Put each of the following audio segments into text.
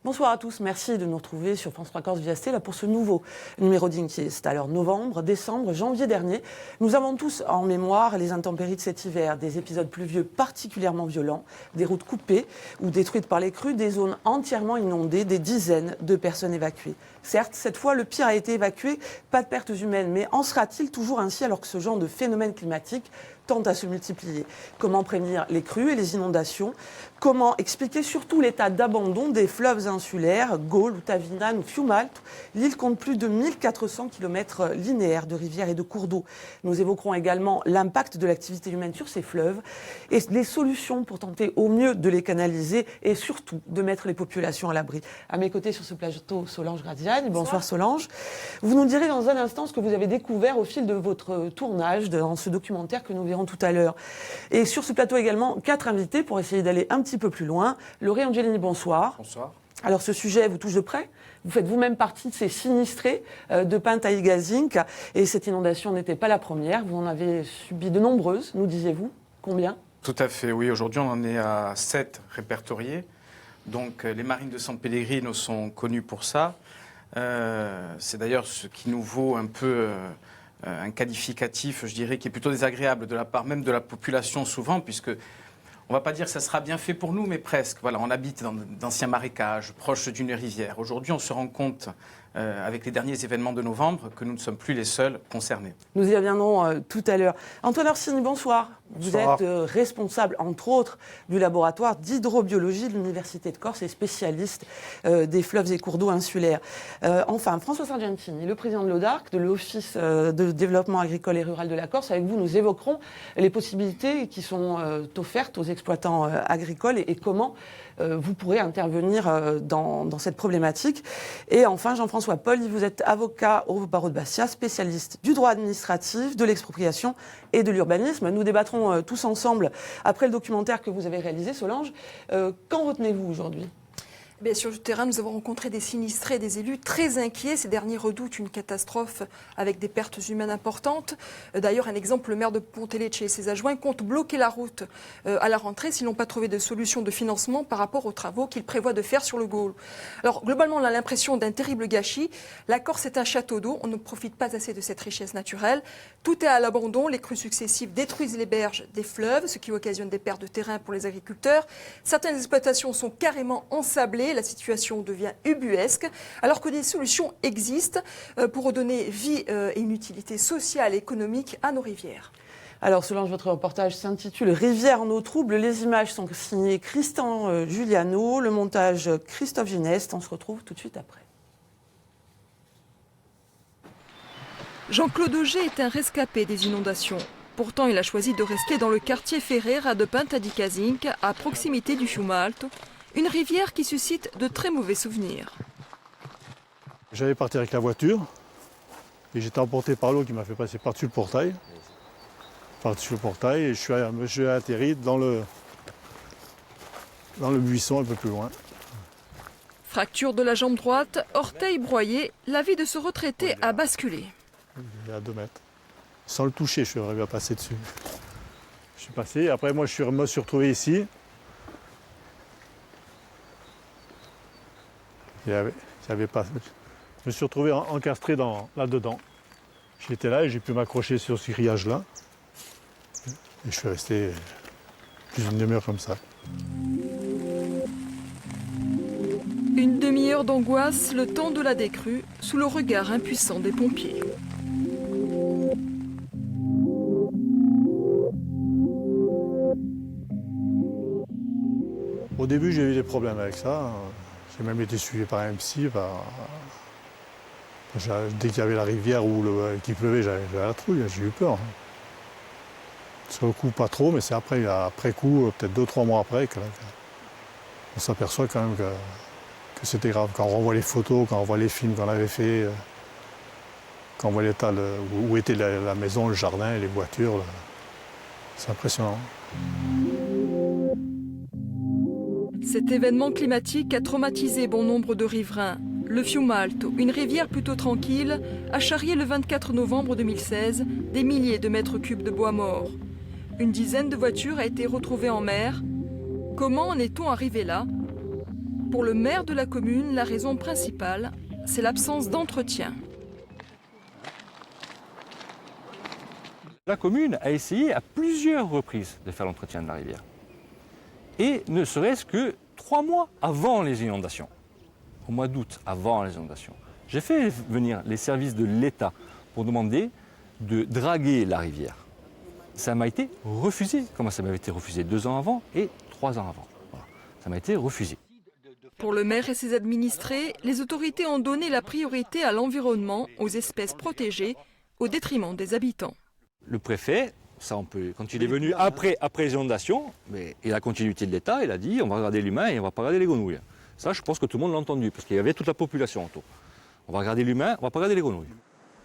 Bonsoir à tous, merci de nous retrouver sur France 3 Corse via Stella pour ce nouveau numéro d'Inquiet. Alors novembre, décembre, janvier dernier, nous avons tous en mémoire les intempéries de cet hiver, des épisodes pluvieux particulièrement violents, des routes coupées ou détruites par les crues, des zones entièrement inondées, des dizaines de personnes évacuées. Certes, cette fois, le pire a été évacué, pas de pertes humaines, mais en sera-t-il toujours ainsi alors que ce genre de phénomène climatique tend à se multiplier? Comment prévenir les crues et les inondations? Comment expliquer surtout l'état d'abandon des fleuves insulaires, Gaulle, Tavinan ou Fiumalt? L'île compte plus de 1400 km linéaires de rivières et de cours d'eau. Nous évoquerons également l'impact de l'activité humaine sur ces fleuves et les solutions pour tenter au mieux de les canaliser et surtout de mettre les populations à l'abri. À mes côtés sur ce plateau, Solange Graziani. Bonsoir Solange. Vous nous direz dans un instant ce que vous avez découvert au fil de votre tournage dans ce documentaire que nous verrons tout à l'heure. Et sur ce plateau également, 4 invités pour essayer d'aller un petit peu plus loin. Laurie Angelini, bonsoir. Bonsoir. Alors ce sujet vous touche de près. Vous faites vous-même partie de ces sinistrés de Pintaigazinc. Et cette inondation n'était pas la première. Vous en avez subi de nombreuses, nous disiez-vous. Combien? Tout à fait, oui. Aujourd'hui, on en est à 7 répertoriés. Donc les marines de San Pellegrino sont connues pour ça. C'est d'ailleurs ce qui nous vaut un peu un qualificatif, je dirais, qui est plutôt désagréable de la part même de la population souvent, puisque on ne va pas dire que ça sera bien fait pour nous, mais presque. Voilà, on habite dans d'anciens marécages, proches d'une rivière. Aujourd'hui, on se rend compte, avec les derniers événements de novembre, que nous ne sommes plus les seuls concernés. Nous y reviendrons tout à l'heure. Antoine Orsini, bonsoir. Vous êtes responsable, entre autres, du laboratoire d'hydrobiologie de l'Université de Corse et spécialiste des fleuves et cours d'eau insulaires. Enfin, François Sargentini, le président de l'ODARC, de l'Office de développement agricole et rural de la Corse. Avec vous, nous évoquerons les possibilités qui sont offertes aux exploitants agricoles et comment vous pourrez intervenir dans cette problématique. Et enfin, Jean-François Paul, vous êtes avocat au barreau de Bastia, spécialiste du droit administratif, de l'expropriation et de l'urbanisme. Nous débattrons tous ensemble après le documentaire que vous avez réalisé, Solange. Qu'en retenez-vous aujourd'hui ? Sur le terrain, nous avons rencontré des sinistrés, des élus très inquiets. Ces derniers redoutent une catastrophe avec des pertes humaines importantes. D'ailleurs, un exemple, le maire de Pontelecce et ses adjoints comptent bloquer la route à la rentrée s'ils n'ont pas trouvé de solution de financement par rapport aux travaux qu'ils prévoient de faire sur le Gaulle. Alors, globalement, on a l'impression d'un terrible gâchis. La Corse est un château d'eau. On ne profite pas assez de cette richesse naturelle. Tout est à l'abandon. Les crues successives détruisent les berges des fleuves, ce qui occasionne des pertes de terrain pour les agriculteurs. Certaines exploitations sont carrément ensablées. La situation devient ubuesque, alors que des solutions existent pour redonner vie et une utilité sociale et économique à nos rivières. Alors, Solange, votre reportage s'intitule « Rivière en eau trouble ». Les images sont signées Christian Giuliano, le montage Christophe Gineste. On se retrouve tout de suite après. Jean-Claude Auger est un rescapé des inondations. Pourtant, il a choisi de rester dans le quartier Ferrera de Pintaigazinc, à proximité du Fiumalt. Une rivière qui suscite de très mauvais souvenirs. J'allais partir avec la voiture et j'étais emporté par l'eau qui m'a fait passer par-dessus le portail. Et je suis atterri dans le buisson un peu plus loin. Fracture de la jambe droite, orteil broyé, la vie de ce retraité a basculé. Il est à 2 mètres. Sans le toucher, je suis arrivé à passer dessus. Je suis passé, après moi je me suis retrouvé ici. Je me suis retrouvé encastré là-dedans. J'étais là et j'ai pu m'accrocher sur ce grillage-là. Et je suis resté plus d'une demi-heure comme ça. Une demi-heure d'angoisse, le temps de la décrue, sous le regard impuissant des pompiers. Au début, j'ai eu des problèmes avec ça. J'ai même été suivi par un psy. Dès qu'il y avait la rivière ou qu'il pleuvait, j'avais la trouille, j'ai eu peur. Sur le coup, pas trop, mais c'est après coup, peut-être 2-3 mois après, on s'aperçoit quand même que c'était grave. Quand on revoit les photos, quand on voit les films qu'on avait fait, quand on voit l'état où était la maison, le jardin, les voitures, c'est impressionnant. Cet événement climatique a traumatisé bon nombre de riverains. Le Fiumalt, une rivière plutôt tranquille, a charrié le 24 novembre 2016 des milliers de mètres cubes de bois mort. Une dizaine de voitures a été retrouvée en mer. Comment en est-on arrivé là ? Pour le maire de la commune, la raison principale, c'est l'absence d'entretien. La commune a essayé à plusieurs reprises de faire l'entretien de la rivière. Et ne serait-ce que 3 mois avant les inondations, au mois d'août, avant les inondations, j'ai fait venir les services de l'État pour demander de draguer la rivière. Ça m'a été refusé, comme ça m'avait été refusé 2 ans avant et 3 ans avant. Voilà. Ça m'a été refusé. Pour le maire et ses administrés, les autorités ont donné la priorité à l'environnement, aux espèces protégées, au détriment des habitants. Le préfet, ça on peut, quand il est venu après les inondations, mais et la continuité de l'État, il a dit on va regarder l'humain et on ne va pas regarder les grenouilles. Ça, je pense que tout le monde l'a entendu, parce qu'il y avait toute la population autour. On va regarder l'humain, on ne va pas regarder les grenouilles.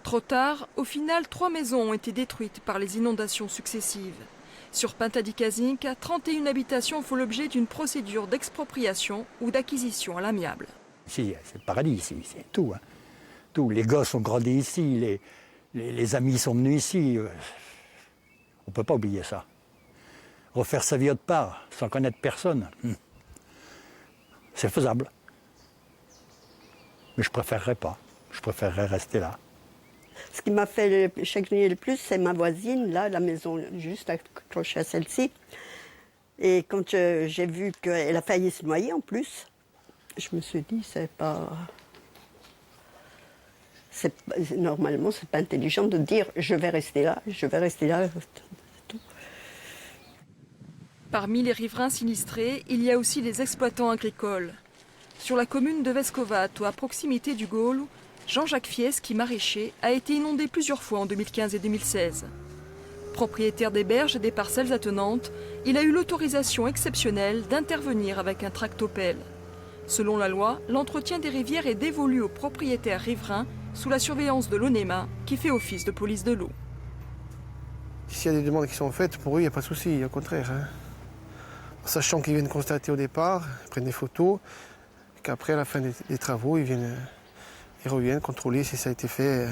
Trop tard, au final, 3 maisons ont été détruites par les inondations successives. Sur Pintadikazink, 31 habitations font l'objet d'une procédure d'expropriation ou d'acquisition à l'amiable. Ici, c'est le paradis, ici, c'est tout. Hein. Tout. Les gosses ont grandi ici, les amis sont venus ici. On ne peut pas oublier ça. Refaire sa vie autre part, sans connaître personne, c'est faisable. Mais je ne préférerais pas. Je préférerais rester là. Ce qui m'a fait chagriner le plus, c'est ma voisine, là, la maison juste accrochée à celle-ci. Et quand j'ai vu qu'elle a failli se noyer en plus, je me suis dit, normalement, c'est pas intelligent de dire je vais rester là. Tout. Parmi les riverains sinistrés, il y a aussi les exploitants agricoles. Sur la commune de Vescovat, à proximité du Gaulle, Jean-Jacques Fieschi, maraîcher, a été inondé plusieurs fois en 2015 et 2016. Propriétaire des berges et des parcelles attenantes, il a eu l'autorisation exceptionnelle d'intervenir avec un tractopelle. Selon la loi, l'entretien des rivières est dévolu aux propriétaires riverains sous la surveillance de l'ONEMA, qui fait office de police de l'eau. S'il y a des demandes qui sont faites, pour eux, il n'y a pas de souci, au contraire. Hein. En sachant qu'ils viennent constater au départ, ils prennent des photos, et qu'après, à la fin des travaux, ils reviennent contrôler si ça a été fait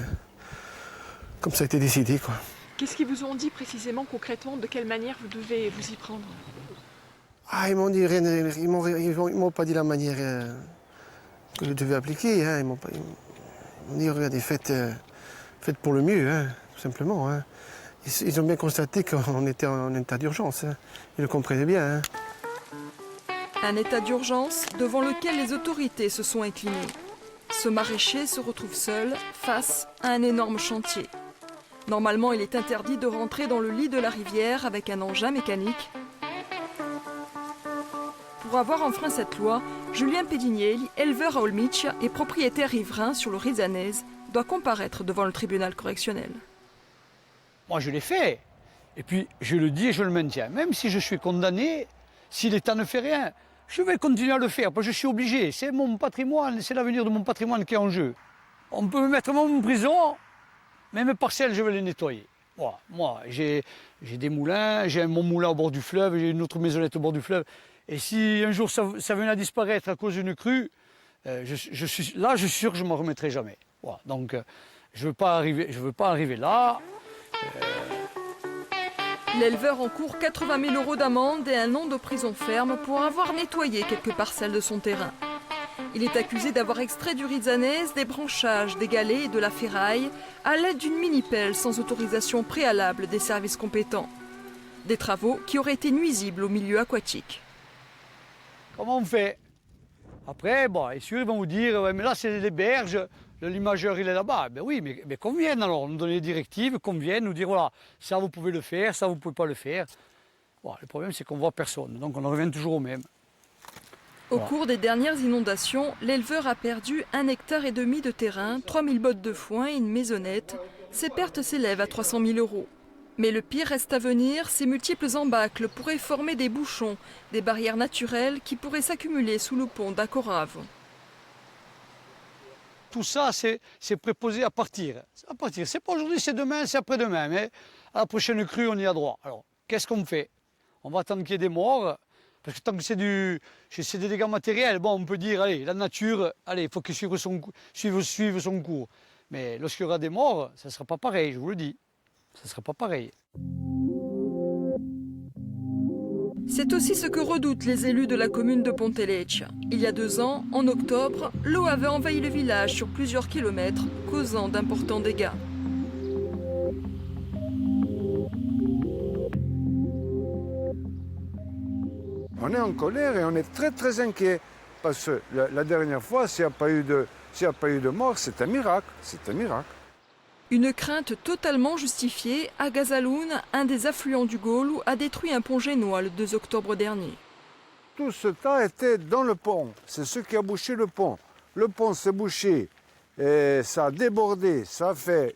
comme ça a été décidé, quoi. Qu'est-ce qu'ils vous ont dit précisément, concrètement, de quelle manière vous devez vous y prendre? Ah, ils m'ont dit rien, ils m'ont pas dit la manière que je devais appliquer. Hein. Ils m'ont dit, regardez, faites pour le mieux, hein, tout simplement. Hein. Ils ont bien constaté qu'on était en état d'urgence. Hein. Ils le comprenaient bien. Hein. Un état d'urgence devant lequel les autorités se sont inclinées. Ce maraîcher se retrouve seul face à un énorme chantier. Normalement, il est interdit de rentrer dans le lit de la rivière avec un engin mécanique. Pour avoir enfreint cette loi, Julien Pedignelli, éleveur à Olmich et propriétaire riverain sur le Rizanese, doit comparaître devant le tribunal correctionnel. Moi, je l'ai fait. Et puis, je le dis et je le maintiens. Même si je suis condamné, si l'État ne fait rien, je vais continuer à le faire, parce que je suis obligé. C'est mon patrimoine, c'est l'avenir de mon patrimoine qui est en jeu. On peut me mettre en prison, mais mes parcelles, je vais les nettoyer. Voilà. Moi, j'ai des moulins, j'ai mon moulin au bord du fleuve, j'ai une autre maisonnette au bord du fleuve. Et si un jour ça venait à disparaître à cause d'une crue, je suis sûr que je ne m'en remettrai jamais. Voilà. Donc, je ne veux pas arriver là. L'éleveur encourt 80 000 € d'amende et 1 an de prison ferme pour avoir nettoyé quelques parcelles de son terrain. Il est accusé d'avoir extrait du Rizanese des branchages, des galets et de la ferraille à l'aide d'une mini-pelle sans autorisation préalable des services compétents. Des travaux qui auraient été nuisibles au milieu aquatique. Comment on fait? Après, bon, et sûr, ils vont vous dire, ouais, mais là, c'est les berges, l'imageur, il est là-bas. Ben oui, mais qu'on vienne alors, nous donner des directives, qu'on vienne nous dire, voilà, ça, vous pouvez le faire, ça, vous ne pouvez pas le faire. Bon, le problème, c'est qu'on ne voit personne, donc on en revient toujours au même. Au cours des dernières inondations, l'éleveur a perdu 1,5 hectare de terrain, 3000 bottes de foin et une maisonnette. Ses pertes s'élèvent à 300 000 €. Mais le pire reste à venir, ces multiples embâcles pourraient former des bouchons, des barrières naturelles qui pourraient s'accumuler sous le pont d'Acorave. Tout ça, c'est préposé à partir. À partir. C'est pas aujourd'hui, c'est demain, c'est après-demain. Mais à la prochaine crue, on y a droit. Alors, qu'est-ce qu'on fait? On va attendre qu'il y ait des morts. Parce que tant que c'est des dégâts matériels, bon, on peut dire, allez, la nature, allez, il faut qu'il suive son cours. Mais lorsqu'il y aura des morts, ça ne sera pas pareil, je vous le dis. Ça ne sera pas pareil. C'est aussi ce que redoutent les élus de la commune de Pontelecce. Il y a 2 ans, en octobre, l'eau avait envahi le village sur plusieurs kilomètres, causant d'importants dégâts. On est en colère et on est très très inquiet. Parce que la dernière fois, s'il n'y a pas eu de mort, c'est un miracle. C'est un miracle. Une crainte totalement justifiée, à Gazaloun, un des affluents du Golu a détruit un pont génois le 2 octobre dernier. Tout ce temps était dans le pont. C'est ce qui a bouché le pont. Le pont s'est bouché et ça a débordé. Ça a fait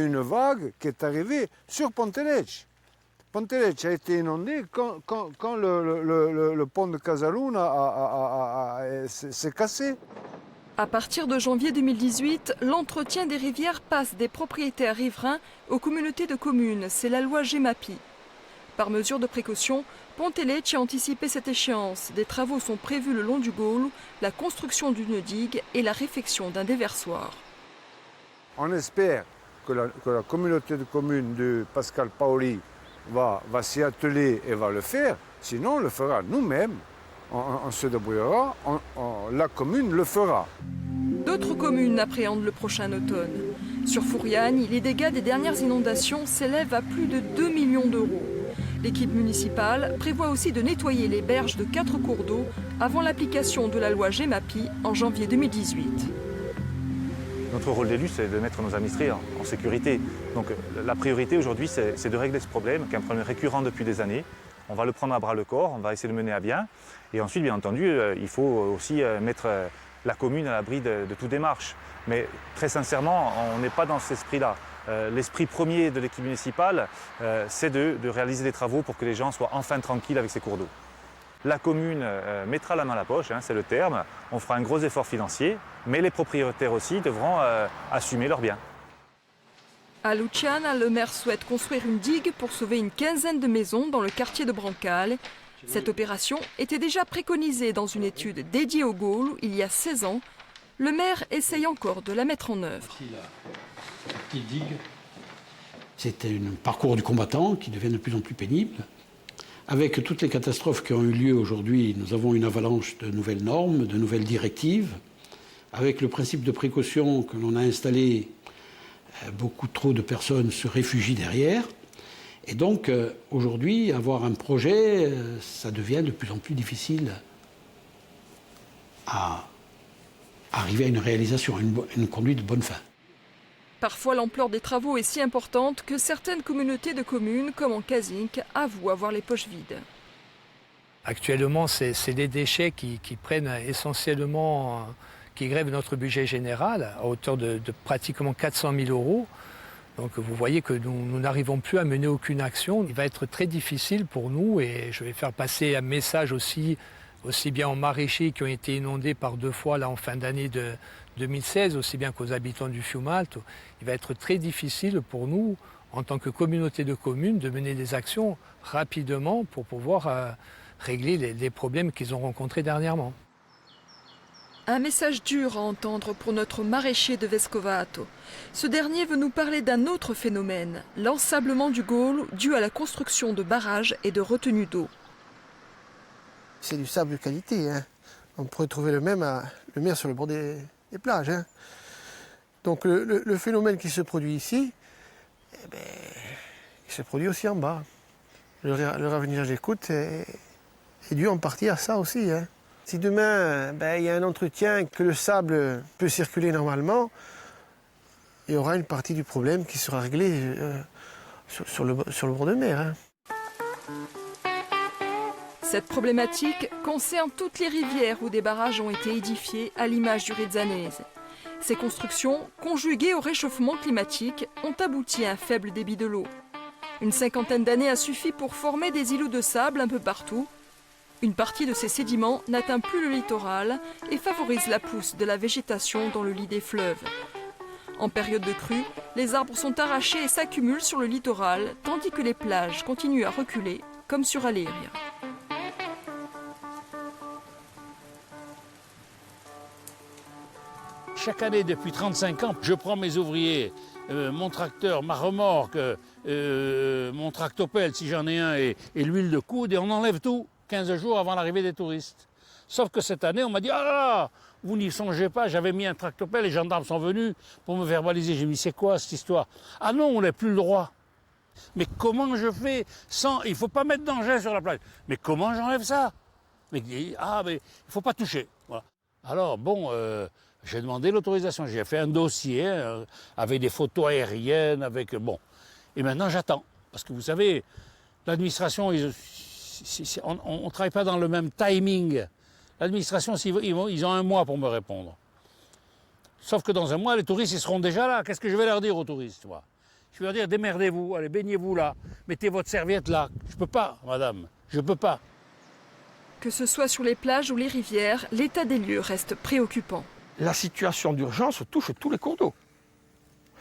une vague qui est arrivée sur Pontelecce. Pontelecce a été inondé quand le pont de Gazaloun s'est cassé. À partir de janvier 2018, l'entretien des rivières passe des propriétaires riverains aux communautés de communes. C'est la loi Gemapi. Par mesure de précaution, Pontelecce a anticipé cette échéance. Des travaux sont prévus le long du Golu, la construction d'une digue et la réfection d'un déversoir. On espère que la communauté de communes de Pascal Paoli va s'y atteler et va le faire. Sinon, on le fera nous-mêmes. On se débrouillera, la commune le fera. D'autres communes appréhendent le prochain automne. Sur Fouriane, les dégâts des dernières inondations s'élèvent à plus de 2 millions d'euros. L'équipe municipale prévoit aussi de nettoyer les berges de 4 cours d'eau avant l'application de la loi Gemapi en janvier 2018. Notre rôle d'élu, c'est de mettre nos administrés en sécurité. Donc la priorité aujourd'hui, c'est de régler ce problème, qui est un problème récurrent depuis des années. On va le prendre à bras le corps, on va essayer de mener à bien. Et ensuite, bien entendu, il faut aussi mettre la commune à l'abri de toute démarche. Mais très sincèrement, on n'est pas dans cet esprit-là. L'esprit premier de l'équipe municipale, c'est de réaliser des travaux pour que les gens soient enfin tranquilles avec ces cours d'eau. La commune mettra la main à la poche, c'est le terme. On fera un gros effort financier, mais les propriétaires aussi devront assumer leurs biens. À Luciana, le maire souhaite construire une digue pour sauver une quinzaine de maisons dans le quartier de Brancale. Cette opération était déjà préconisée dans une étude dédiée au Golu il y a 16 ans. Le maire essaye encore de la mettre en œuvre. C'est un parcours du combattant qui devient de plus en plus pénible. Avec toutes les catastrophes qui ont eu lieu aujourd'hui, nous avons une avalanche de nouvelles normes, de nouvelles directives. Avec le principe de précaution que l'on a installé, beaucoup trop de personnes se réfugient derrière. Et donc, aujourd'hui, avoir un projet, ça devient de plus en plus difficile à arriver à une réalisation, à une conduite de bonne fin. Parfois, l'ampleur des travaux est si importante que certaines communautés de communes, comme en Cazinc, avouent avoir les poches vides. Actuellement, c'est des déchets qui prennent essentiellement, qui grèvent notre budget général à hauteur de pratiquement 400 000 euros. Donc vous voyez que nous n'arrivons plus à mener aucune action. Il va être très difficile pour nous et je vais faire passer un message aussi bien aux maraîchers qui ont été inondés par 2 fois là, en fin d'année de 2016, aussi bien qu'aux habitants du Fium'Alto. Il va être très difficile pour nous, en tant que communauté de communes, de mener des actions rapidement pour pouvoir régler les problèmes qu'ils ont rencontrés dernièrement. Un message dur à entendre pour notre maraîcher de Vescovato. Ce dernier veut nous parler d'un autre phénomène, l'ensablement du Golu dû à la construction de barrages et de retenues d'eau. C'est du sable de qualité. On pourrait trouver le même sur le bord des plages. Donc le phénomène qui se produit ici, il se produit aussi en bas. Le ravinage des côtes est dû en partie à ça aussi. Si demain, il y a un entretien, que le sable peut circuler normalement, il y aura une partie du problème qui sera réglée sur le bord de mer. Cette problématique concerne toutes les rivières où des barrages ont été édifiés, à l'image du Rizzanese. Ces constructions, conjuguées au réchauffement climatique, ont abouti à un faible débit de l'eau. Une 50aine d'années a suffi pour former des îlots de sable un peu partout. Une partie de ces sédiments n'atteint plus le littoral et favorise la pousse de la végétation dans le lit des fleuves. En période de crue, les arbres sont arrachés et s'accumulent sur le littoral, tandis que les plages continuent à reculer, comme sur Aléria. chaque année depuis 35 ans, je prends mes ouvriers, mon tracteur, ma remorque, mon tractopelle si j'en ai un et l'huile de coude et on enlève tout 15 jours avant l'arrivée des touristes. Sauf que cette année, on m'a dit « Ah là, vous n'y songez pas, j'avais mis un tractopelle, les gendarmes sont venus pour me verbaliser. » J'ai dit « C'est quoi cette histoire ?»« Ah non, on n'a plus le droit. » Mais comment je fais sans... Il ne faut pas mettre d'engin sur la plage. Mais comment j'enlève ça? Mais il ne faut pas toucher. Voilà. Alors bon, j'ai demandé l'autorisation. J'ai fait un dossier avec des photos aériennes, avec... Bon. Et maintenant, j'attends. Parce que vous savez, l'administration, on ne travaille pas dans le même timing. L'administration, ils ont un mois pour me répondre. Sauf que dans un mois, les touristes, ils seront déjà là. Qu'est-ce que je vais leur dire aux touristes, moi? Je vais leur dire, démerdez-vous, allez, baignez-vous là, mettez votre serviette là. Je ne peux pas, madame, je ne peux pas. Que ce soit sur les plages ou les rivières, l'état des lieux reste préoccupant. La situation d'urgence touche tous les cours d'eau.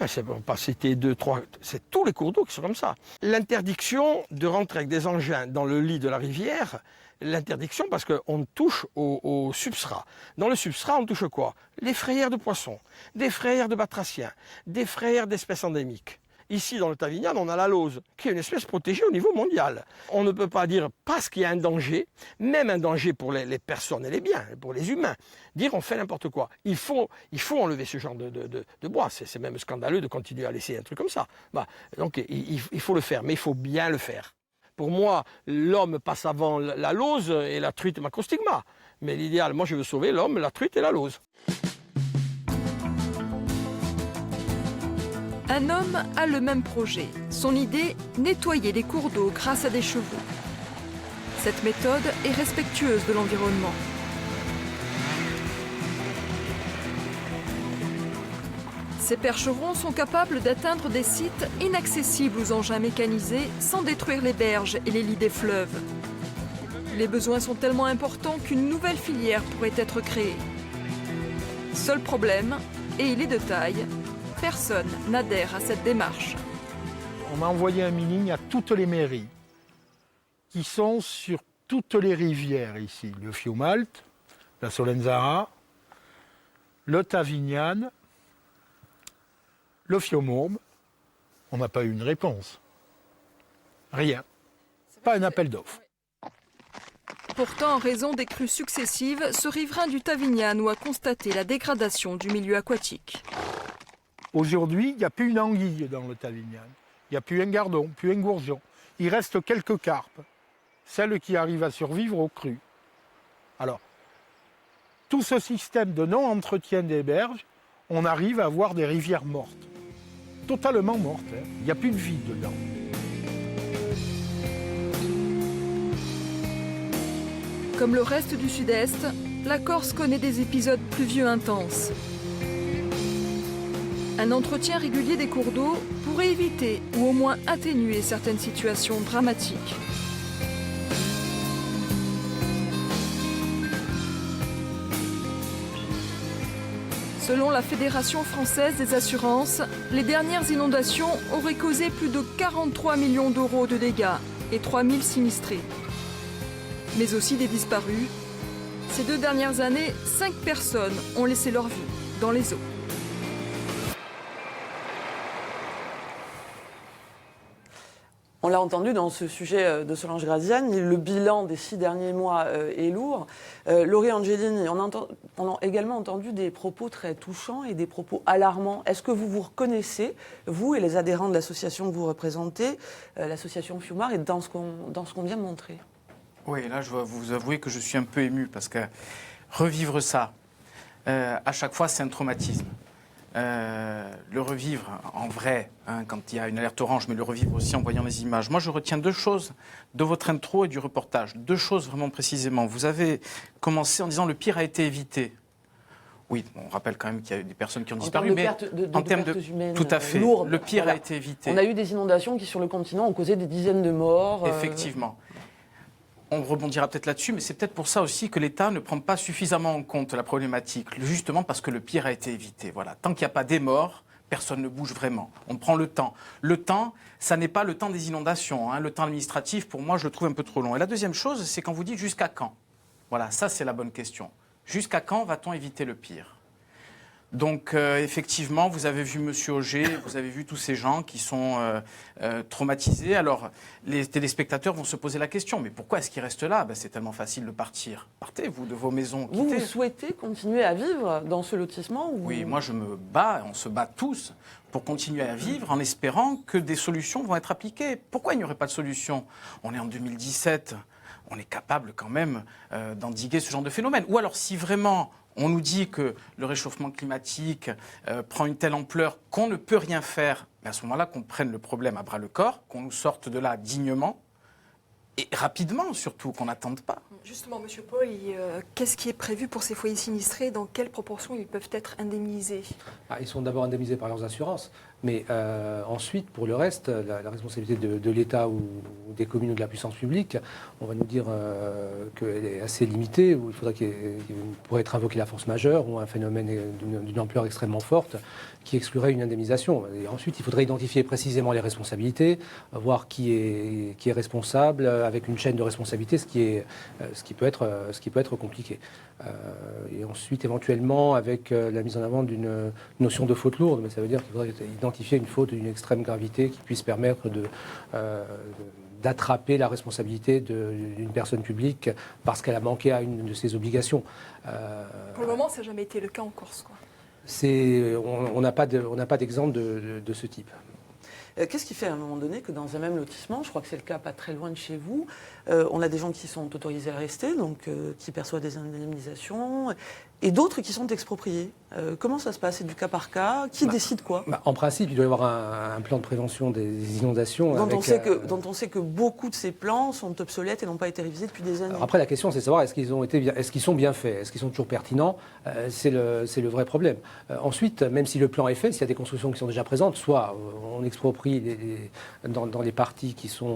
C'est pas citer 2, 3, c'est tous les cours d'eau qui sont comme ça. L'interdiction de rentrer avec des engins dans le lit de la rivière, l'interdiction parce qu'on touche au substrat. Dans le substrat, on touche quoi? Les frayères de poissons, des frayères de batraciens, des frayères d'espèces endémiques. Ici, dans le Tavignan, on a la lauze, qui est une espèce protégée au niveau mondial. On ne peut pas dire, parce qu'il y a un danger, même un danger pour les personnes et les biens, pour les humains, dire on fait n'importe quoi. Il faut enlever ce genre de bois. C'est même scandaleux de continuer à laisser un truc comme ça. Donc il faut le faire, mais il faut bien le faire. Pour moi, l'homme passe avant la lauze et la truite macrostigma. Mais l'idéal, moi je veux sauver l'homme, la truite et la lauze. Un homme a le même projet. Son idée, nettoyer les cours d'eau grâce à des chevaux. Cette méthode est respectueuse de l'environnement. Ces percherons sont capables d'atteindre des sites inaccessibles aux engins mécanisés sans détruire les berges et les lits des fleuves. Les besoins sont tellement importants qu'une nouvelle filière pourrait être créée. Seul problème, et il est de taille, personne n'adhère à cette démarche. On m'a envoyé un mailing à toutes les mairies qui sont sur toutes les rivières ici. Le Fiumalt, la Solenzara, le Tavignan, le Fiumourbe. On n'a pas eu une réponse. Rien. Pas un appel d'offres. Pourtant, en raison des crues successives, ce riverain du Tavignano a constaté la dégradation du milieu aquatique. Aujourd'hui, il n'y a plus une anguille dans le Tavignan. Il n'y a plus un gardon, plus un gourgeon. Il reste quelques carpes, celles qui arrivent à survivre aux crues. Alors, tout ce système de non-entretien des berges, on arrive à avoir des rivières mortes. Totalement mortes. Il n'y a plus de vie dedans. Comme le reste du sud-est, la Corse connaît des épisodes pluvieux intenses. Un entretien régulier des cours d'eau pourrait éviter ou au moins atténuer certaines situations dramatiques. Selon la Fédération française des assurances, les dernières inondations auraient causé plus de 43 millions d'euros de dégâts et 3000 sinistrés. Mais aussi des disparus. Ces 2 dernières années, 5 personnes ont laissé leur vie dans les eaux. On l'a entendu dans ce sujet de Solange Graziani, le bilan des 6 derniers mois est lourd. Laurie Angelini, on a également entendu des propos très touchants et des propos alarmants. Est-ce que vous vous reconnaissez, vous et les adhérents de l'association que vous représentez, l'association Fiumar, et dans ce qu'on vient de montrer? Oui, là je dois vous avouer que je suis un peu ému parce que revivre ça, à chaque fois c'est un traumatisme. Le revivre en vrai, quand il y a une alerte orange, mais le revivre aussi en voyant les images. Moi, je retiens 2 choses de votre intro et du reportage. 2 choses vraiment précisément. Vous avez commencé en disant le pire a été évité. Oui, on rappelle quand même qu'il y a eu des personnes qui ont disparu, mais en termes de pertes humaines, tout à fait, lourdes, le pire a été évité. On a eu des inondations qui, sur le continent, ont causé des dizaines de morts. Effectivement. On rebondira peut-être là-dessus, mais c'est peut-être pour ça aussi que l'État ne prend pas suffisamment en compte la problématique, justement parce que le pire a été évité. Voilà. Tant qu'il n'y a pas des morts, personne ne bouge vraiment. On prend le temps. Le temps, ça n'est pas le temps des inondations. Le temps administratif, pour moi, je le trouve un peu trop long. Et la deuxième chose, c'est quand vous dites jusqu'à quand. Voilà, ça c'est la bonne question. Jusqu'à quand va-t-on éviter le pire? Donc effectivement, vous avez vu Monsieur Auger, vous avez vu tous ces gens qui sont traumatisés. Alors les téléspectateurs vont se poser la question, mais pourquoi est-ce qu'ils restent là? C'est tellement facile de partir. Partez, vous, de vos maisons. Vous souhaitez continuer à vivre dans ce lotissement ou... Oui, moi je me bats, on se bat tous pour continuer à vivre en espérant que des solutions vont être appliquées. Pourquoi il n'y aurait pas de solution? On est en 2017, on est capable quand même d'endiguer ce genre de phénomène. Ou alors si vraiment... on nous dit que le réchauffement climatique prend une telle ampleur qu'on ne peut rien faire, mais à ce moment-là, qu'on prenne le problème à bras-le-corps, qu'on nous sorte de là dignement, et rapidement surtout, qu'on n'attende pas. Justement, Monsieur Paul, qu'est-ce qui est prévu pour ces foyers sinistrés? Dans quelle proportion ils peuvent être indemnisés? Ils sont d'abord indemnisés par leurs assurances, mais ensuite, pour le reste, la responsabilité de l'État ou des communes ou de la puissance publique, on va nous dire qu'elle est assez limitée, où il faudrait qu'il pourrait être invoqué la force majeure ou un phénomène d'une ampleur extrêmement forte qui exclurait une indemnisation. Et ensuite, il faudrait identifier précisément les responsabilités, voir qui est responsable, avec une chaîne de responsabilité, ce qui peut être compliqué. Et ensuite, éventuellement, avec la mise en avant d'une notion de faute lourde, mais ça veut dire qu'il faudrait identifier une faute d'une extrême gravité qui puisse permettre d'attraper la responsabilité d'une personne publique parce qu'elle a manqué à une de ses obligations. Pour le moment, ça n'a jamais été le cas en Corse, quoi. On n'a pas d'exemple de ce type. Qu'est-ce qui fait à un moment donné que dans un même lotissement, je crois que c'est le cas pas très loin de chez vous, on a des gens qui sont autorisés à rester, donc qui perçoivent des indemnisations, et d'autres qui sont expropriés. Comment ça se passe? C'est du cas par cas? Qui décide quoi? En principe, il doit y avoir un plan de prévention des inondations. Dont on sait que beaucoup de ces plans sont obsolètes et n'ont pas été révisés depuis des années. Alors après, la question, c'est de savoir est-ce qu'ils sont bien faits? Est-ce qu'ils sont toujours pertinents? C'est le vrai problème. Ensuite, même si le plan est fait, s'il y a des constructions qui sont déjà présentes, soit on exproprie dans les parties qui sont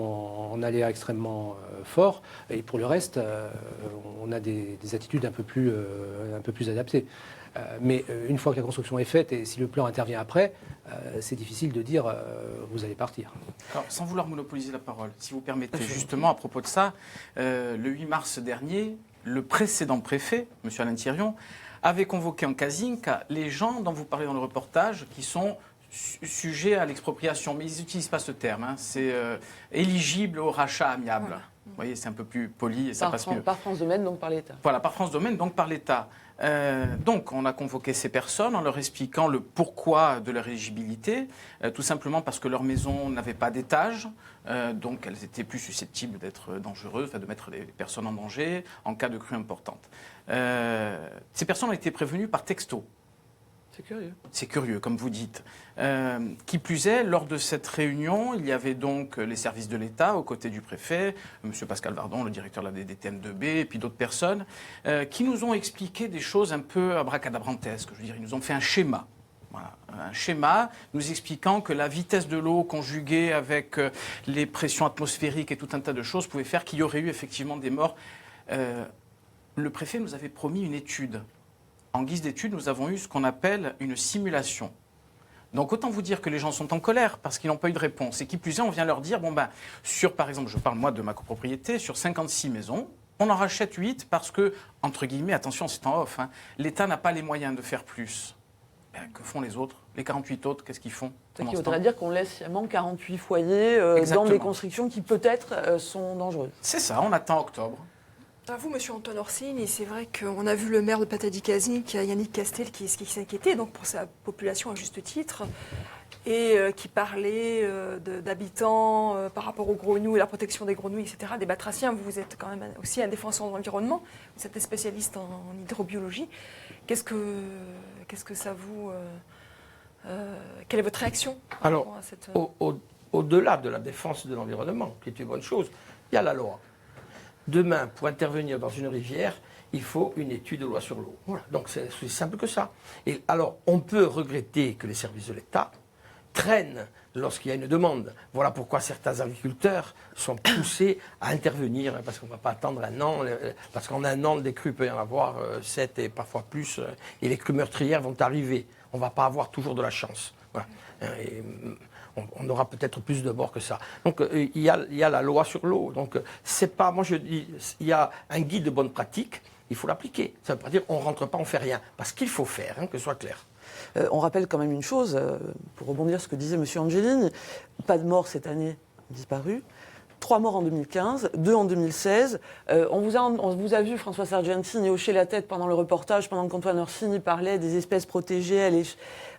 en aléa extrêmement fort, et pour le reste, on a des attitudes un peu plus adaptées. Mais une fois que la construction est faite et si le plan intervient après, c'est difficile de dire vous allez partir. Alors, sans vouloir monopoliser la parole, si vous permettez, justement à propos de ça, le 8 mars dernier, le précédent préfet, M. Alain Thirion, avait convoqué en Casinque les gens dont vous parlez dans le reportage qui sont sujets à l'expropriation. Mais ils n'utilisent pas ce terme, hein. C'est éligible au rachat amiable. Voilà. Vous voyez, c'est un peu plus poli et ça passe mieux. Par France Domaine, donc par l'État. Voilà, par France Domaine, donc par l'État. Donc, on a convoqué ces personnes en leur expliquant le pourquoi de leur éligibilité, tout simplement parce que leur maison n'avait pas d'étage, donc elles étaient plus susceptibles d'être dangereuses, de mettre les personnes en danger en cas de crue importante. Ces personnes ont été prévenues par texto. C'est curieux. C'est curieux, comme vous dites. Qui plus est, lors de cette réunion, il y avait donc les services de l'État aux côtés du préfet, M. Pascal Vardon, le directeur de la DTM2B, et puis d'autres personnes, qui nous ont expliqué des choses un peu abracadabrantesques. Je veux dire, ils nous ont fait un schéma. Voilà, un schéma nous expliquant que la vitesse de l'eau conjuguée avec les pressions atmosphériques et tout un tas de choses pouvait faire qu'il y aurait eu effectivement des morts. Le préfet nous avait promis une étude. En guise d'étude, nous avons eu ce qu'on appelle une simulation. Donc autant vous dire que les gens sont en colère parce qu'ils n'ont pas eu de réponse. Et qui plus est, on vient leur dire, sur par exemple, je parle moi de ma copropriété, sur 56 maisons, on en rachète 8 parce que, entre guillemets, attention c'est en off, hein, l'État n'a pas les moyens de faire plus. Que font les autres? Les 48 autres, qu'est-ce qu'ils font? Ce qui voudrait dire qu'on laisse sciemment 48 foyers dans des constructions qui peut-être sont dangereuses. C'est ça, on attend octobre. À vous, Monsieur Antoine Orsini, c'est vrai qu'on a vu le maire de Patadi-Casinque, Yannick Castel, qui s'inquiétait donc pour sa population à juste titre, et qui parlait d'habitants par rapport aux grenouilles, la protection des grenouilles, etc., des batraciens. Vous êtes quand même aussi un défenseur de l'environnement, vous êtes spécialiste en hydrobiologie. Qu'est-ce que ça vous... quelle est votre réaction? Alors, au-delà de la défense de l'environnement, qui est une bonne chose, il y a la loi. Demain, pour intervenir dans une rivière, il faut une étude de loi sur l'eau. Voilà. Donc c'est aussi simple que ça. Et alors, on peut regretter que les services de l'État traînent lorsqu'il y a une demande. Voilà pourquoi certains agriculteurs sont poussés à intervenir, parce qu'on ne va pas attendre un an, parce qu'en un an, des crues, il peut y en avoir 7 et parfois plus, et les crues meurtrières vont arriver. On ne va pas avoir toujours de la chance. Voilà. Et, on aura peut-être plus de morts que ça. Donc il y a la loi sur l'eau. Donc c'est pas, moi je dis, il y a un guide de bonne pratique, il faut l'appliquer. Ça ne veut pas dire on ne rentre pas, on ne fait rien. Parce qu'il faut faire, que ce soit clair. On rappelle quand même une chose, pour rebondir sur ce que disait M. Angelini, pas de mort cette année disparue. 3 morts en 2015, 2 en 2016. On vous a vu, François Sargentini, hocher la tête pendant le reportage, pendant qu'Antoine Orsini parlait des espèces protégées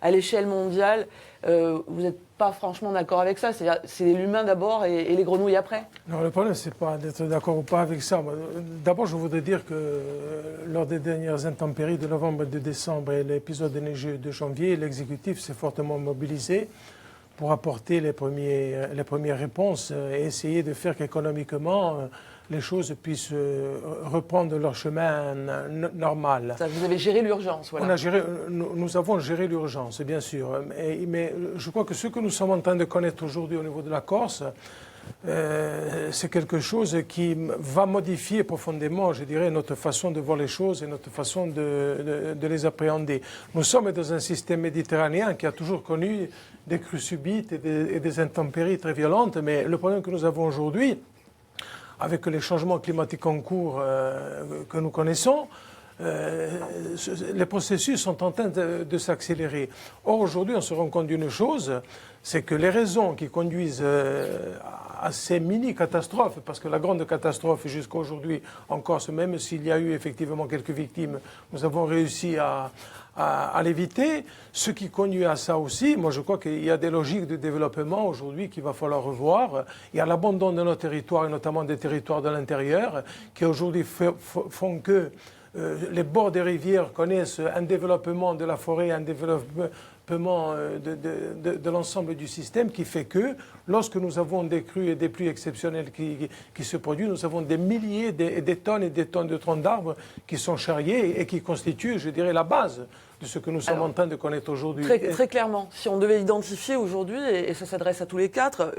à l'échelle mondiale. Vous n'êtes pas franchement d'accord avec ça? C'est l'humain d'abord et les grenouilles après? Non, le problème, c'est pas d'être d'accord ou pas avec ça. D'abord, je voudrais dire que lors des dernières intempéries de novembre et de décembre et l'épisode neigeux de janvier, l'exécutif s'est fortement mobilisé pour apporter les premières réponses et essayer de faire qu'économiquement, les choses puissent reprendre leur chemin normal. Ça, vous avez géré l'urgence, voilà. Nous avons géré l'urgence, bien sûr. Mais je crois que ce que nous sommes en train de connaître aujourd'hui au niveau de la Corse, c'est quelque chose qui va modifier profondément, je dirais, notre façon de voir les choses et notre façon de les appréhender. Nous sommes dans un système méditerranéen qui a toujours connu des crues subites et des intempéries très violentes, mais le problème que nous avons aujourd'hui, avec les changements climatiques en cours que nous connaissons, les processus sont en train de s'accélérer. Or, aujourd'hui, on se rend compte d'une chose, c'est que les raisons qui conduisent à ces mini-catastrophes, parce que la grande catastrophe jusqu'à aujourd'hui en Corse, même s'il y a eu effectivement quelques victimes, nous avons réussi à l'éviter. Ce qui conduit à ça aussi, moi je crois qu'il y a des logiques de développement aujourd'hui qu'il va falloir revoir. Il y a l'abandon de nos territoires, et notamment des territoires de l'intérieur, qui aujourd'hui font que les bords des rivières connaissent un développement de la forêt, un développement de l'ensemble du système qui fait que lorsque nous avons des crues et des pluies exceptionnelles qui se produisent, nous avons des milliers, des tonnes et des tonnes de troncs d'arbres qui sont charriés et qui constituent, je dirais, la base de ce que nous sommes en train de connaître aujourd'hui. Très clairement, si on devait identifier aujourd'hui, et ça s'adresse à tous les quatre,